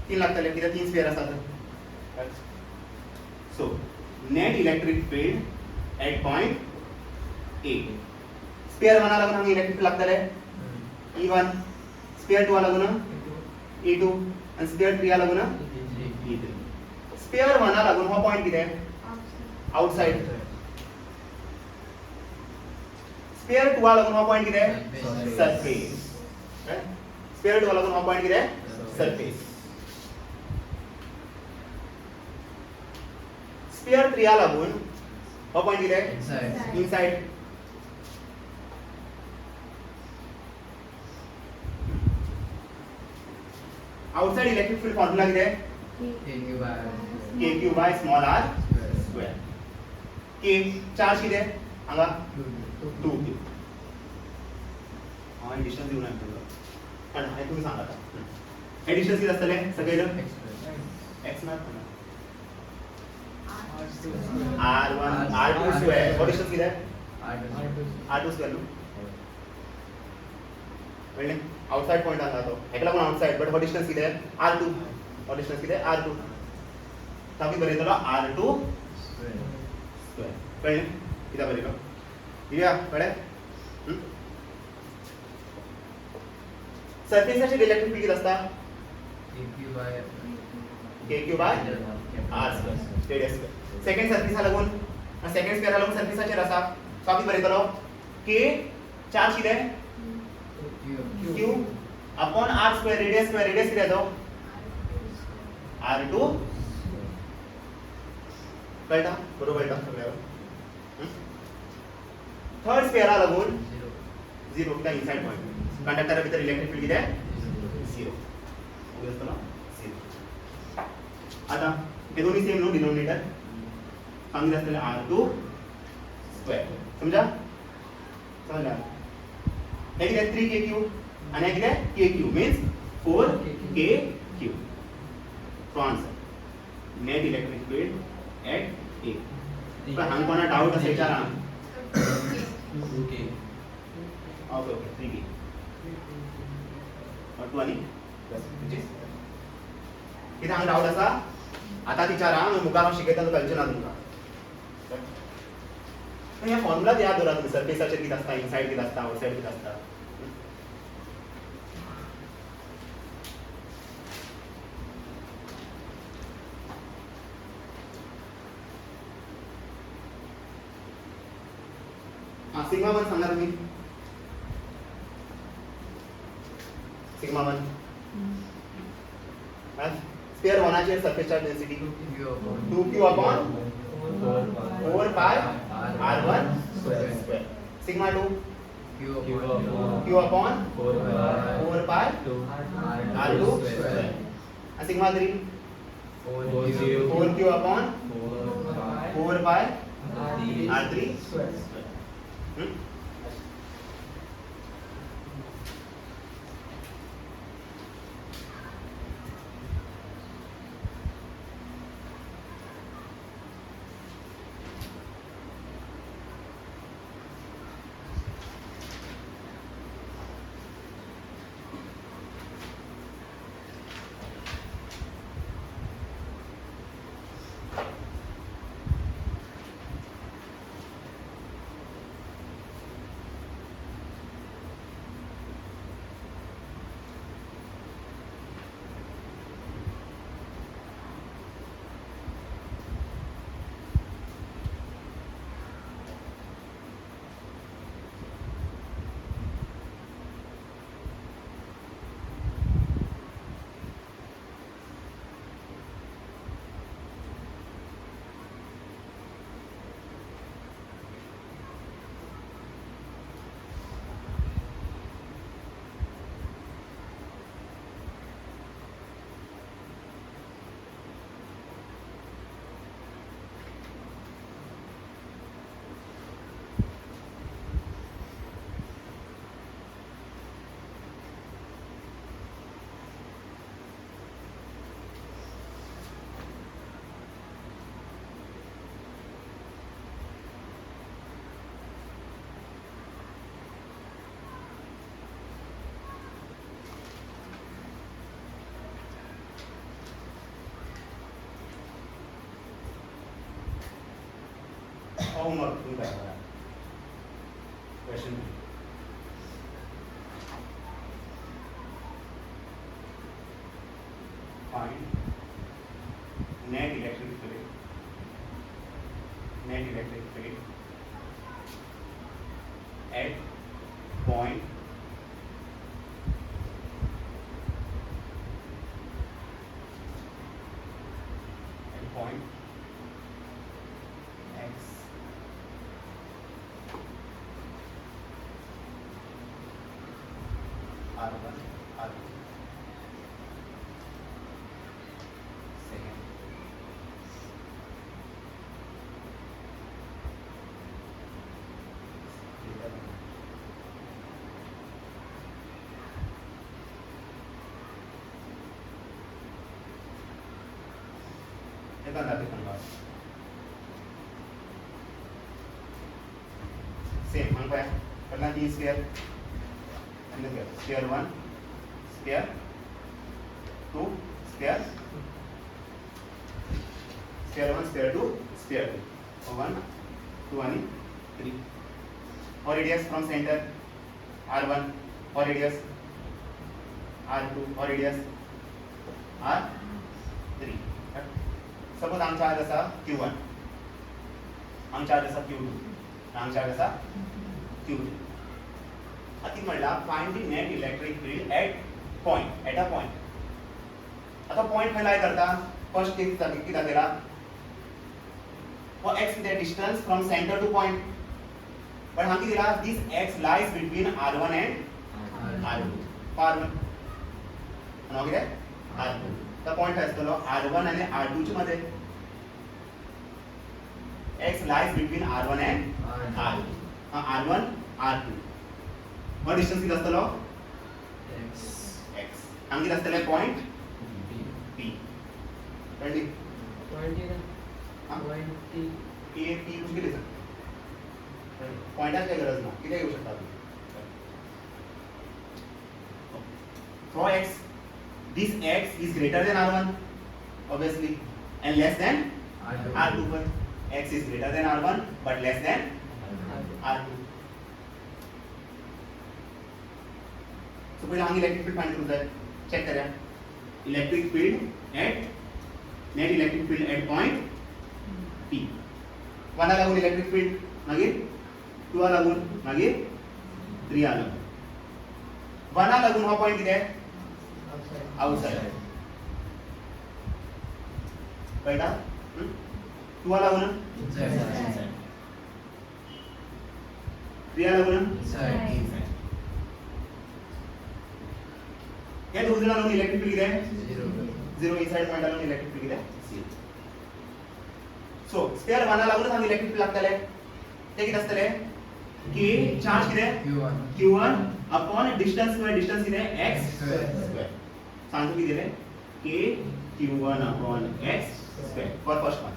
A: 3 लागतले, कित्याक 3 स्फियर आसात. सो net electric field at point A. Sphere 1 लागून हांगा इलेक्ट्रिक फील्ड लागतले E1, स्फियर 2 लागून E2 आणि स्फियर 3 लागून E3. स्फियर 1 लागून हो पॉइंट किती? आउटसाइड. स्फियर 2 लागून हो पॉइंट किती? सरफेस. स्फियर 2 लागून हो पॉइंट किती? सरफेस. स्फियर 3 लागून हो पॉइंट किती? Inside. Outside electric field formula किती? kq by small r square. k charge किती? हांगा 2q. हांव डिस्टन्स दिवना पण हे तुम्ही सांगा आता. हे डिस्टन्स किती असतले सगळे जण? x not r1 r2 square. हो डिस्टन्स किती आहे? r2 square. कळले? आउटसाइड पॉइंट आसा तो हेका लागून आउटसाइड, बट हो डिस्टन्स किती आहे? r2. हो डिस्टन्स किती आहे? r2. ताकि बरयतलो r2 स्क्वेअर. कळले? किती बरयलो? दिव्या कळे? सरफेसाचेर इलेक्ट्रिक फील्ड किती असता? kq by r square radius square. Second सरफेसा लागून, सेकंड स्क्वेअरा लागून सरफेसाचेर आसा. ताकि बरयतलो k चार्ज किती आहे? q upon r square radius square. Radius किती येतो? r2. कळटा? बरोबर कळटा सगळ्यावर. थर्ड स्फियरा लागून 0 कित्याक इनसाइड पॉइंट. कंडक्टरा भितर इलेक्ट्रिक फील्ड किती आहे? 0. ओके ना? 0. आता हे दोन्ही सेम नो डिनोमिनेटर. सांगितले असलेले r2 स्क्वेअर. समजा? समजला? हे किती आहे? 3kq आणि हे किती आहे? kq means 4kq. So answer net electric field eight A. पण हांगा कोणा डाउट असेल विचारा. ओके ओके 3k और 2 आणि किती हांगा डाउट असा? आता विचारा, मुखार शिकयता कळचे ना तुमका. पण या फॉर्म्युला याद दवरा तुम्ही. सरफेसाचेर किती असता, इनसाइड किती असता, आउटसाइड किती असता. सिग्मा 1 सांगा तुम्ही. सिग्मा 1 स्फियर 1 ची surface charge density 2q upon 4 पाय r1 square. Sigma 2 q upon 4 pi r2 square. आणि सिग्मा 3 4q अपॉन 4 पाय r3 स्क्वेअर. होमवर्क तुम्ही करा question find net electric field at point x r1 r2 second same मान पाया करना d square and then square 1 square 2 square 1 square 2 square 2 1 2 and 3 or radius from center r1 or radius r2 or radius r3 suppose आमचा आज असा q1 आमचा आज असा q2 आमचा आज असा q3 आता म्हणला find the net electric field at point at a point आता पॉइंट खंय लाय करता फर्स्ट केस किती दाखयला for x the distance from center to point but हांगी दिला this x lies between r1 and r2 r1 आणि किती r2 तर पॉइंट असतो r1 आणि r2 च्या मध्ये x lies between r1 and r2 r1 r2 what distance किती असतो x हांगी असतो पॉइंट p कळली ए पी कुछ के ले सकते पॉइंटाच काही गरज नाही किती घेऊ शकता तुम्ही for x this x is greater than r1 obviously and less than r2 but x is greater than r1 but less than r2 so पहिले आम्ही इलेक्ट्रिक फील्ड फाइंड करू जाय चेक करूया electric field eight net electric field at point P 1 लागून electric field मागीर 2 लागून मागीर 3 लागून 1 लागून हा पॉइंट किती आहे आउटसाइड कळटा 2 लागून इनसाइड 3 लागून इनसाइड या दोन लागून इलेक्ट्रिक फील्ड किती आहे 0 इनसाइड पॉइंट लागून इलेक्ट्रिक फील्ड किती आहे सो स्क्वेअर 1 लागूनच आम्ही इलेक्ट्रिक फील्ड लागतले ते किती असतले k चार्ज किती q1 अपॉन डिस्टन्स किती x स्क्वेअर सांगतो किती दिले k q1 upon x square for first one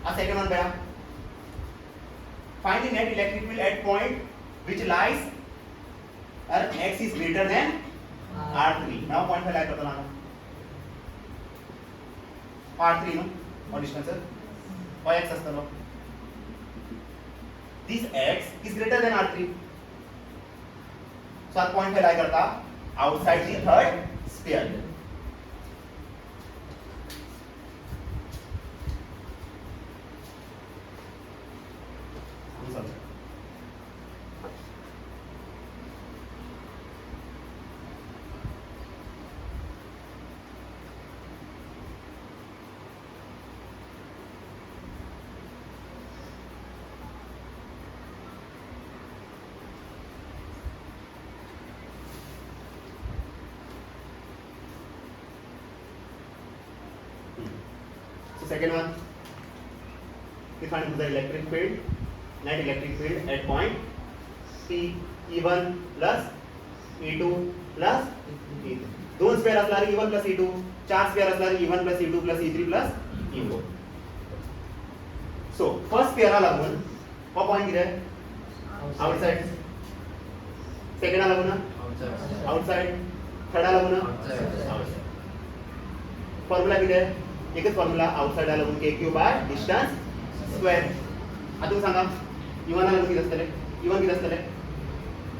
A: आ सेकंड वन बघा find the net electric field at point which lies और x is greater than r3 now point पे like करतो ना r3 नो और डिस्टेंस y x असतो this x is greater than r3 so our point पे lie करता outside the third sphere second one we find the electric field net electric field at point P E1 plus E2 plus E3 दोन square असणार E1 plus E2 चार square असणार E1 plus E2 plus E3 plus E4 so first square लागून हा point किती आहे outside second लागून outside third लागून आउटसाइड फॉर्म्युला किती आहे एकच फॉर्म्युला आउटसाइड लागून k3 बाय डिस्टन्स स्क्वेअर आता तुम्ही सांगा E1 ला किती असतले E1 किती असतले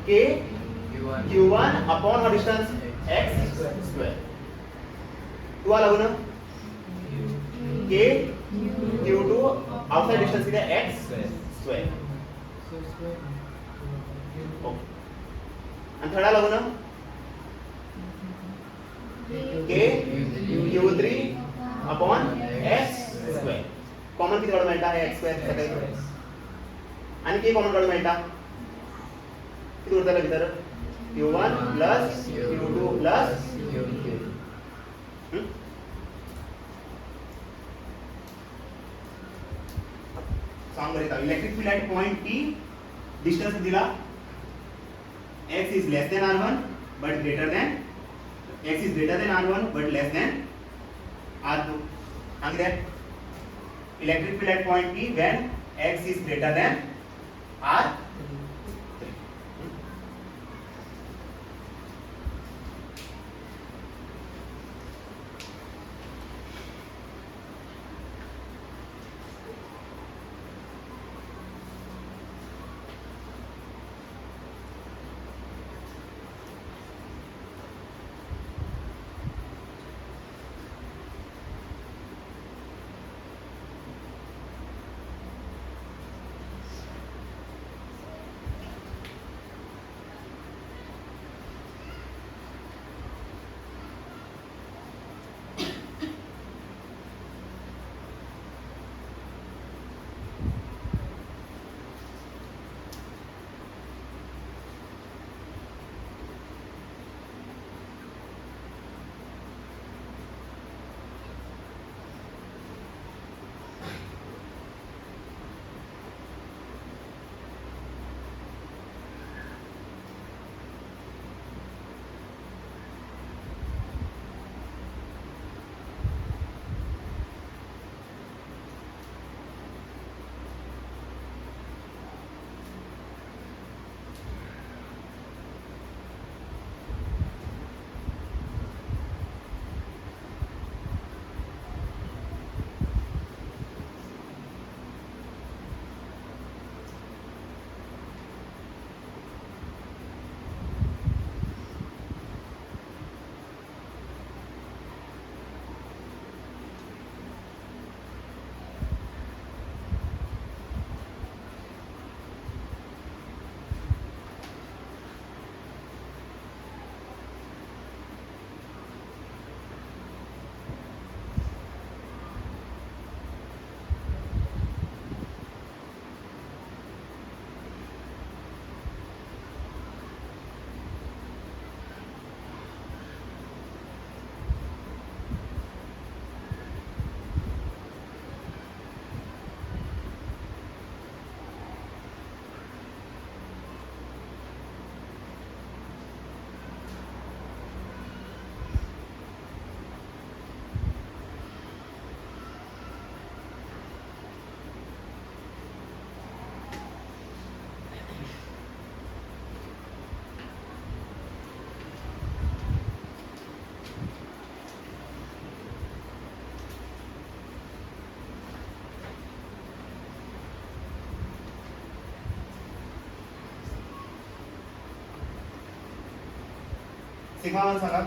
A: k q1 अपॉन हा डिस्टन्स x स्क्वेअर टू आ लागू ना k q2 आउटसाइड डिस्टन्स किती आहे x स्क्वेअर ओके आणि थर्ड लागू ना k q3 upon x square common किती काढून मिळता x स्क्वेअर आणि k कॉमन काढून मिळता किती उरताला भितर q1 plus q2 plus q3 सांग बरं electric field at point P distance दिला x is less than r1 but greater than x is greater than r1 but less than r2 सांग द्या electric field at point P when x is greater than r3 sigma one Sanga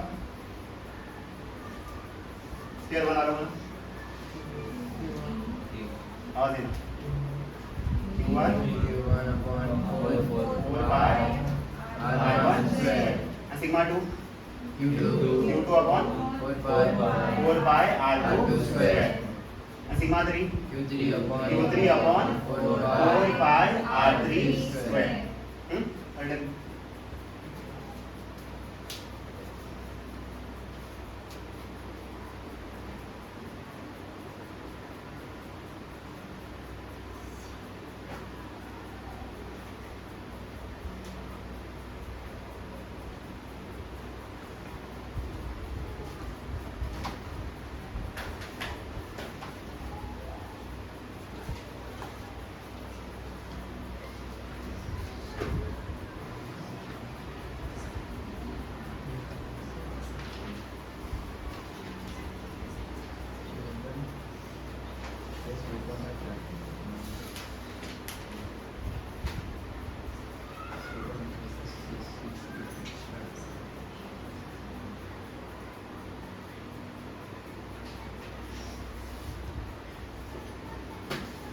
A: square बना रहा हूं आवाज देना q1 upon 4 pi r1 square and sigma 2 q2 upon 4 pi r2 square and sigma 3 q3 upon 4 pi r3 square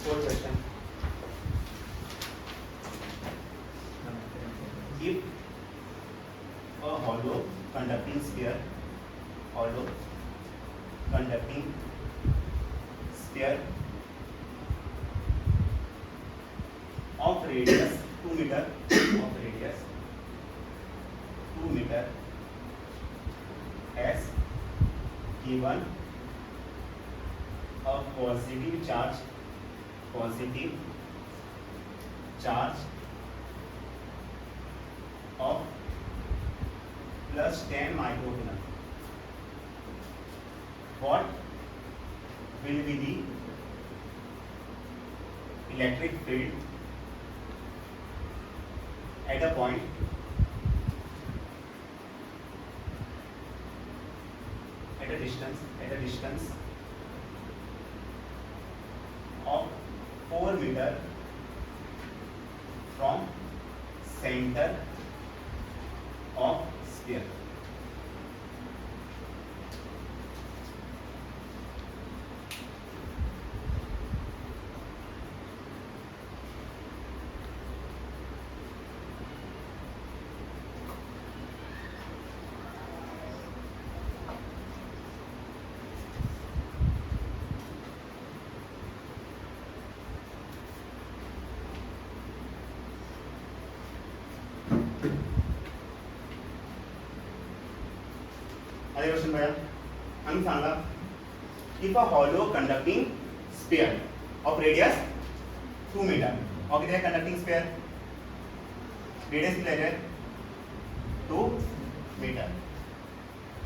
A: Fourth question. If a hollow conducting sphere of radius 2 meter has given a positive charge of plus 10 microcoulomb. What will be the electric field at a point at a distance of 4 meter from center of sphere? अरे question भैया हम सांगा if a hollow conducting sphere of radius 2 meter और किती आहे conducting sphere radius किती आहे 2 meter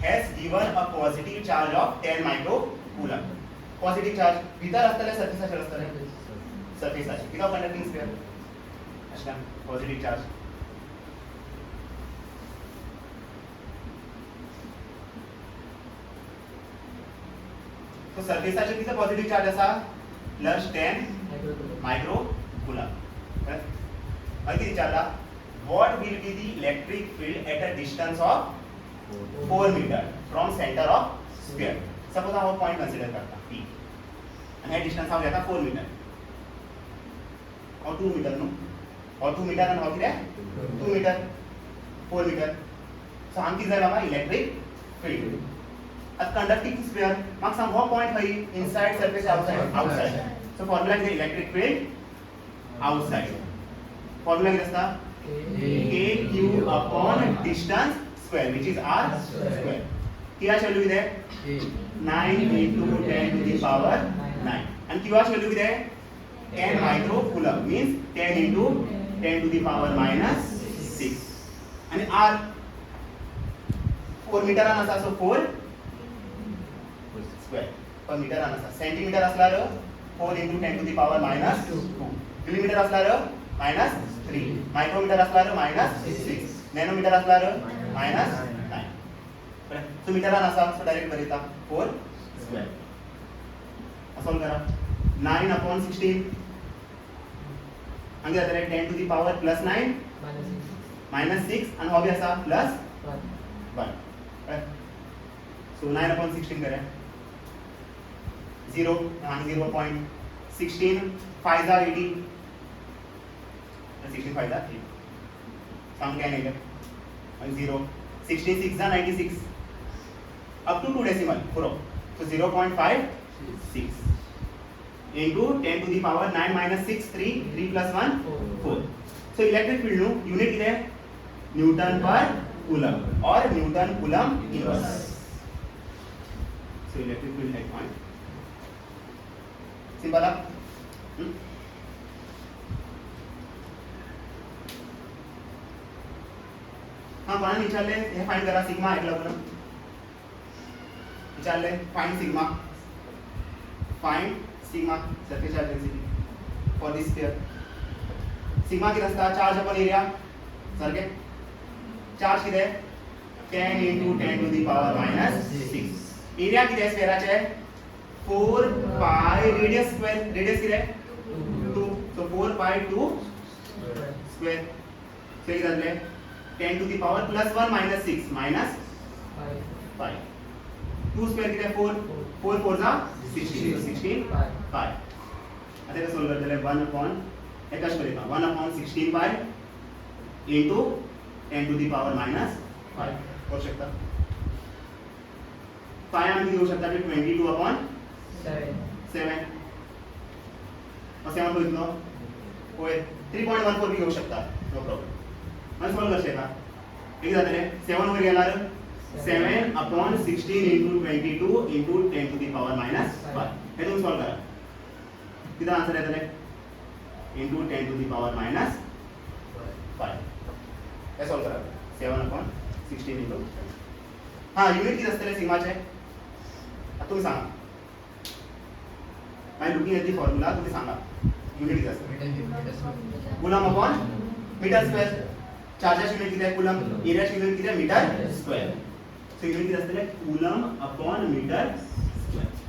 A: has given a positive charge of 10 microcoulomb. Positive charge भीतर असताना सरफेसवर असताना सरफेसवर किती कंडक्टिंग स्फीयर अच्छा पॉजिटिव चार्ज तो सरफेसाचे किती पॉझिटिव्ह चार्ज असा प्लस 10 मायक्रोकूलम. आणि किती चार्जला what will be the electric field at a distance of 4 metre from centre of sphere. Suppose हा पॉइंट कन्सिडर करता P आणि हा डिस्टन्स हा घेता 4 मीटर और 2 मीटर नो और 2 मीटर आणि हा किती आहे 2 मीटर 4 मीटर. सो हांगा किती जाय बाबा electric field a conducting sphere mark some what point है inside surface outside so formula is electric field outside formula is the q upon distance square which is r square क्या value is there 9 into 10 to the power 9 and q value is there 10 microcoulomb means 10 into 10 to the power minus 6 and r 4 meter असा so 4 पर meter आना centimeter असल्यार 4 into 10 to the power minus 2 millimeter असल्यार minus 3 micrometer असल्यार minus 6 nanometer असल्यार minus 9 so मीटरान असा so direct बरयता 4 स्क्वेअर सॉल्व करा 9 upon 16 हांगा जातले 10 to the power plus 9 minus 6 and हो भी असा plus 1 सो 9 upon 16 करें 0 and 0.16 5 are 80 16 5 are 8 sum can negative and 0 16 6 are 96 up to 2 decimal pro so 0.56 into 10 to the power 9 minus 6 3 plus 1 4 so electric field no unit is Newton per coulomb or Newton coulomb inverse so electric field at point simple आप हाँ कोणा विचारले हे find करा sigma ऐकलं बरं विचारले find sigma surface charge density for this sphere sigma किती असता चार्ज अपॉन एरिया सारखे चार्ज किती आहे 10 into 10 to the power minus 6 area किती आहे स्फीयराचे 4 pi radius square radius किती आहे 2 so 4 pi 2 square so किती झाले 10 to the power plus 1 minus 6 minus 5 2 square किती आहे 4 4 4 जा 16 16 5 आता हे सॉल्व करतले 1 अपॉन हे कशें करता 1 upon 16 pi into 10 to the power minus 5 करू शकता 5 आम्ही घेऊ शकता 22 अपॉन 7 असे आपण बघितलो होय 3.14 बी घेऊ शकता नो प्रॉब्लेम आणि सॉल्व करशे का किती जातले 7 वर गेल्यार 7 upon 16 into 22 into 10 to the power minus 5 हे तुम्ही सॉल्व करा किती आन्सर येतले into 10 to the power minus 5 हे सॉल्व करा 7 अपॉन 16 इंटू हा युनिट किती असतले सिग्माचे आता तुम्ही सांगा by looking at the formula तुम्ही सांगा युनिट किती असते coulomb upon metre square charges unit किती आहे कूलम एरियाची युनिट किती आहे मीटर स्क्वेअर सो युनिट किती असते coulomb upon metre square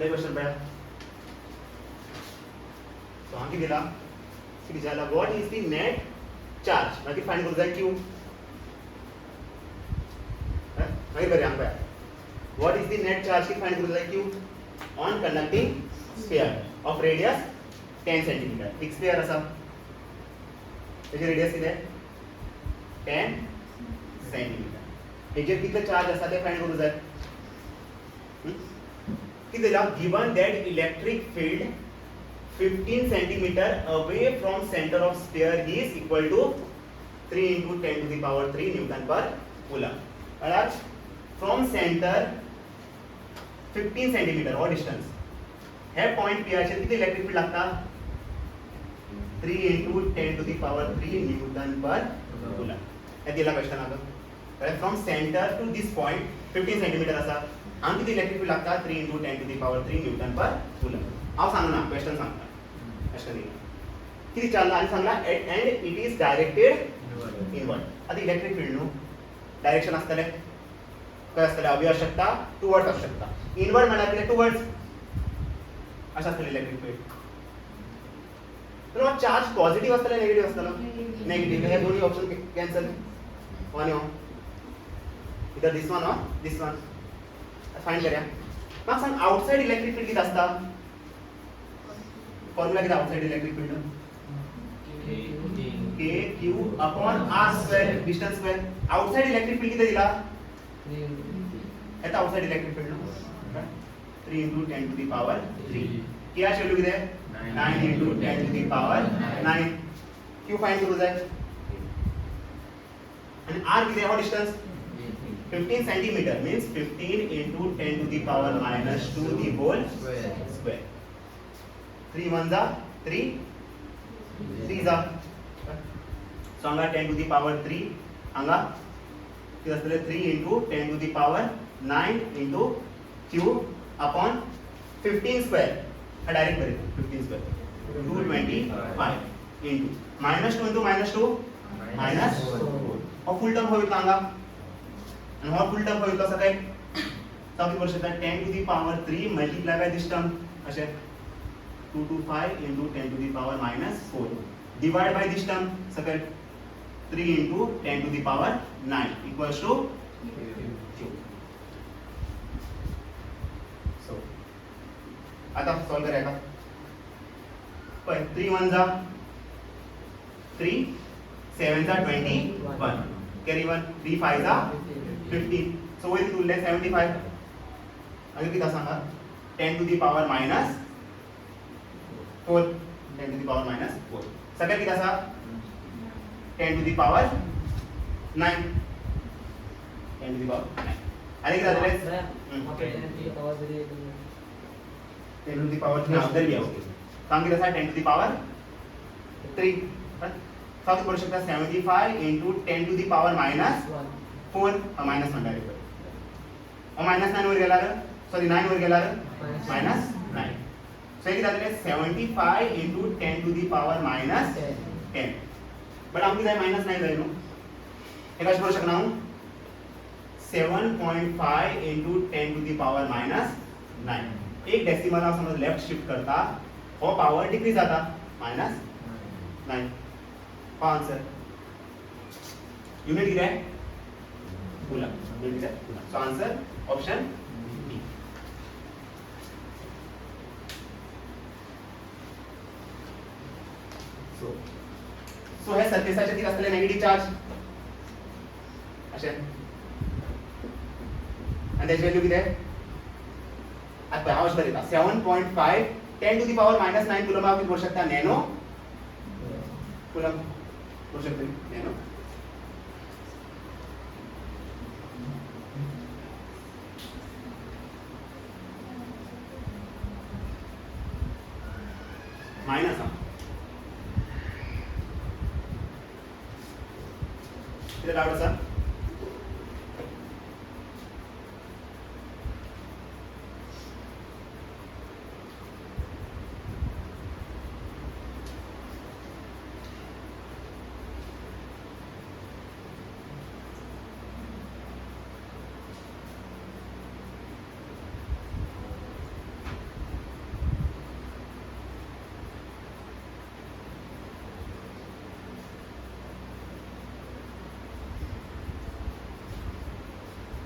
A: question पळया. सो हांव कितें दिला कितें विचारला what is the net charge मागीर फायंड करूं जाय क्यू. मागीर बरें हांगा पळया what is the net charge कितें फायंड करूं जाय Q on conducting sphere of radius 10 centimetre. एक स्फियर आसा तेजे रेडियस कितें 10 सेंटीमीटर. हेजेर कितले चार्ज आसा ते फायंड करूं जाय. कितें दिला given that electric field 15 centimeter away from center of sphere is equal to 3 into 10 to the power 3 Newton per coulomb. Alright, from center 15 centimeter or distance हे point P चे किती इलेक्ट्रिक फील्ड लागता 3 into 10 to the power 3 Newton per coulomb. हे दिला question आता. From center to this point 15 centimeter असा हांगा किती electric field लागता 3 into 10 to the power 3 Newton per coulomb. हांव सांगना क्वेश्चन सांगता क्वेश्चन किती चालला आणि Sangla and it is directed inward. आता इलेक्ट्रिक फील्ड नु डायरेक्शन असतले काय असतले अवे आवश्यकता टुवर्ड्स आवश्यकता. इनवर्ड म्हळ्यार कितें टुवर्ड्स अशा असतले इलेक्ट्रिक फील्ड. तर चार्ज पॉझिटिव्ह असतले नेगेटिव्ह असतलो नेगेटिव्ह. हे दोन्ही ऑप्शन कॅन्सल वन इधर दिस वन और दिस वन फाइंड करूया. मग सांग आउटसाइड इलेक्ट्रिक फील्ड किती असता फॉर्म्युला किती outside electric field k q upon r square distance square. Outside electric field किती दिला आता outside electric field 3 into 10 to the power 3. k ची व्हॅल्यू किती आहे 9 into 10 to the power 9. q find करू जाय आणि r किती आहे distance 15 centimeter means 15 into 10 to the power minus 2 the whole square. 3 1 जा 3 3 जा so anga 10 to the power 3 anga किती असले 3 into 10 to the power 9 into q upon 15 square. हा डायरेक्ट करेल 15 square 225 into minus 2 into minus 2 minus 4 और full term होईल anga and how full term होईल कसं काय सावती करू शकता 10 to the power 3 multiply by this term असे 225 into 10 to the power minus 4 divide by this term second 3 into 10 to the power 9 equals to q. So आता solve करूया पण 3 1 जा 3 7 जा 21 carry 1 3 5 जा 15 so with तुलने 75 अगर कितना सांगा 10 to the power minus 4 10 to the power minus 4 सगळ्यात किती असा 10 to the power 9 10 to the power 9 आणि किती झाले 10 to the power 3 अंदर भी आओगे काम किती असा 10 to the power 3 साथ करू शकता 75 into 10 to the power minus 4 minus 1 direct और माइनस 9 वर गेला सॉरी 9 वर गेला माइनस 9 सो हे किती झाले 75 into 10 to the power minus 10 but आमकी जाय माइनस 9 जाय नो हे कशे करू शकना 7.5 into 10 to the power minus 9 एक डेसिमल आप समझ लेफ्ट शिफ्ट करता और पावर डिक्रीज जाता माइनस 9 आंसर यूनिट किती आहे कूलम यूनिट आहे coulomb. So answer option b. So हे सरफेसाचे किती असलेले नेगेटिव्ह चार्ज असे आणि त्याची व्हॅल्यू किती आहे आता हाऊस करीता 7.5 10 to the power minus 9 coulomb आप बोल सकता नैनो कूलम बोल सकते नैनो माइनस किती डाउट असा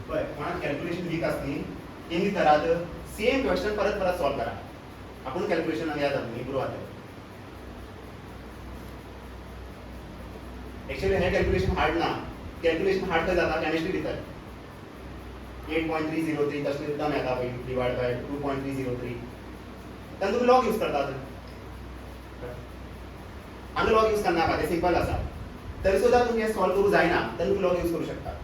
A: पळय कोणाक कॅल्क्युलेशन वीक आसली तेमी करात सेम क्वेश्चन परत परत सॉल्व करा आपण कॅल्क्युलेशन याद जाता इम्प्रूव जाता एक्चुअली हे कॅल्क्युलेशन हार्ड ना कॅल्क्युलेशन हार्ड खंय जाता केमिस्ट्री भितर 8.303 तसले टर्म येता पळय डिवायड बाय 2.303 तेन्ना तुमी लॉग यूज करतात हांगा लॉग यूज करनाका ते सिंपल आसा तरी सुद्दां तुमी हे सॉल्व करूं जायना तेन्ना तुमी लॉग यूज करूं शकता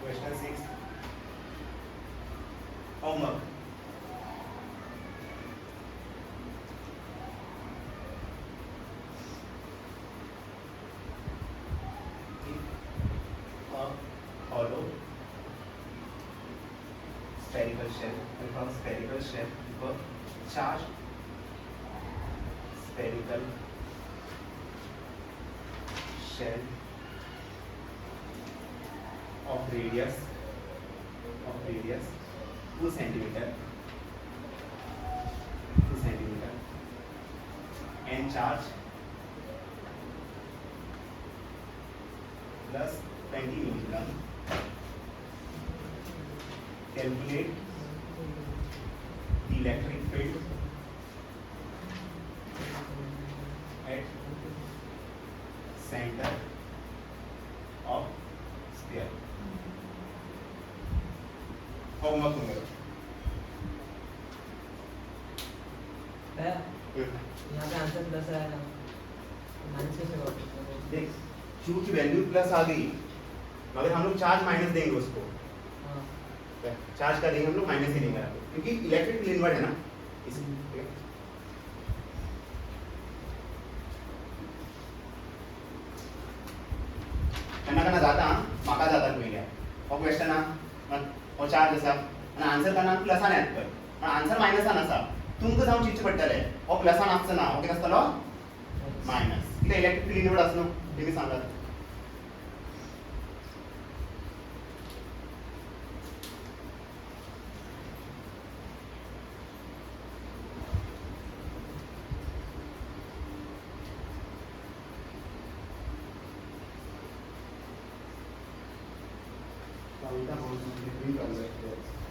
A: Question 6 homework if a hollow spherical shell if a spherical shell if a charged spherical shell of radius 2 centimeter and charge plus 20 milligram calculate the electric field at center of sphere homework numero
B: यहाँ पे answer plus आएगा minus कैसे होगा
A: देख Q की value plus आ गई मगर हम लोग चार्ज माइनस देंगे उसको चार्ज का देंगे हम लोग माइनस ही देंगे आपको क्योंकि इलेक्ट्रिक फील्ड इनवर्ट है ना इसलिए कना जाता म्हाका जाता पयल्या हो क्वेश्चन हो चार्ज आसा आनी आन्सर करना प्लसान येता पळय पण आन्सर मायनसान आसा तुमकां जावन चिंतचे पडटलें हो प्लसान आसचो ना हो कितें आसतलो मायनस कित्याक इलेक्ट्रिक फील्ड इनवर्ट आसलो तुमी सांगात Ahorita vamos a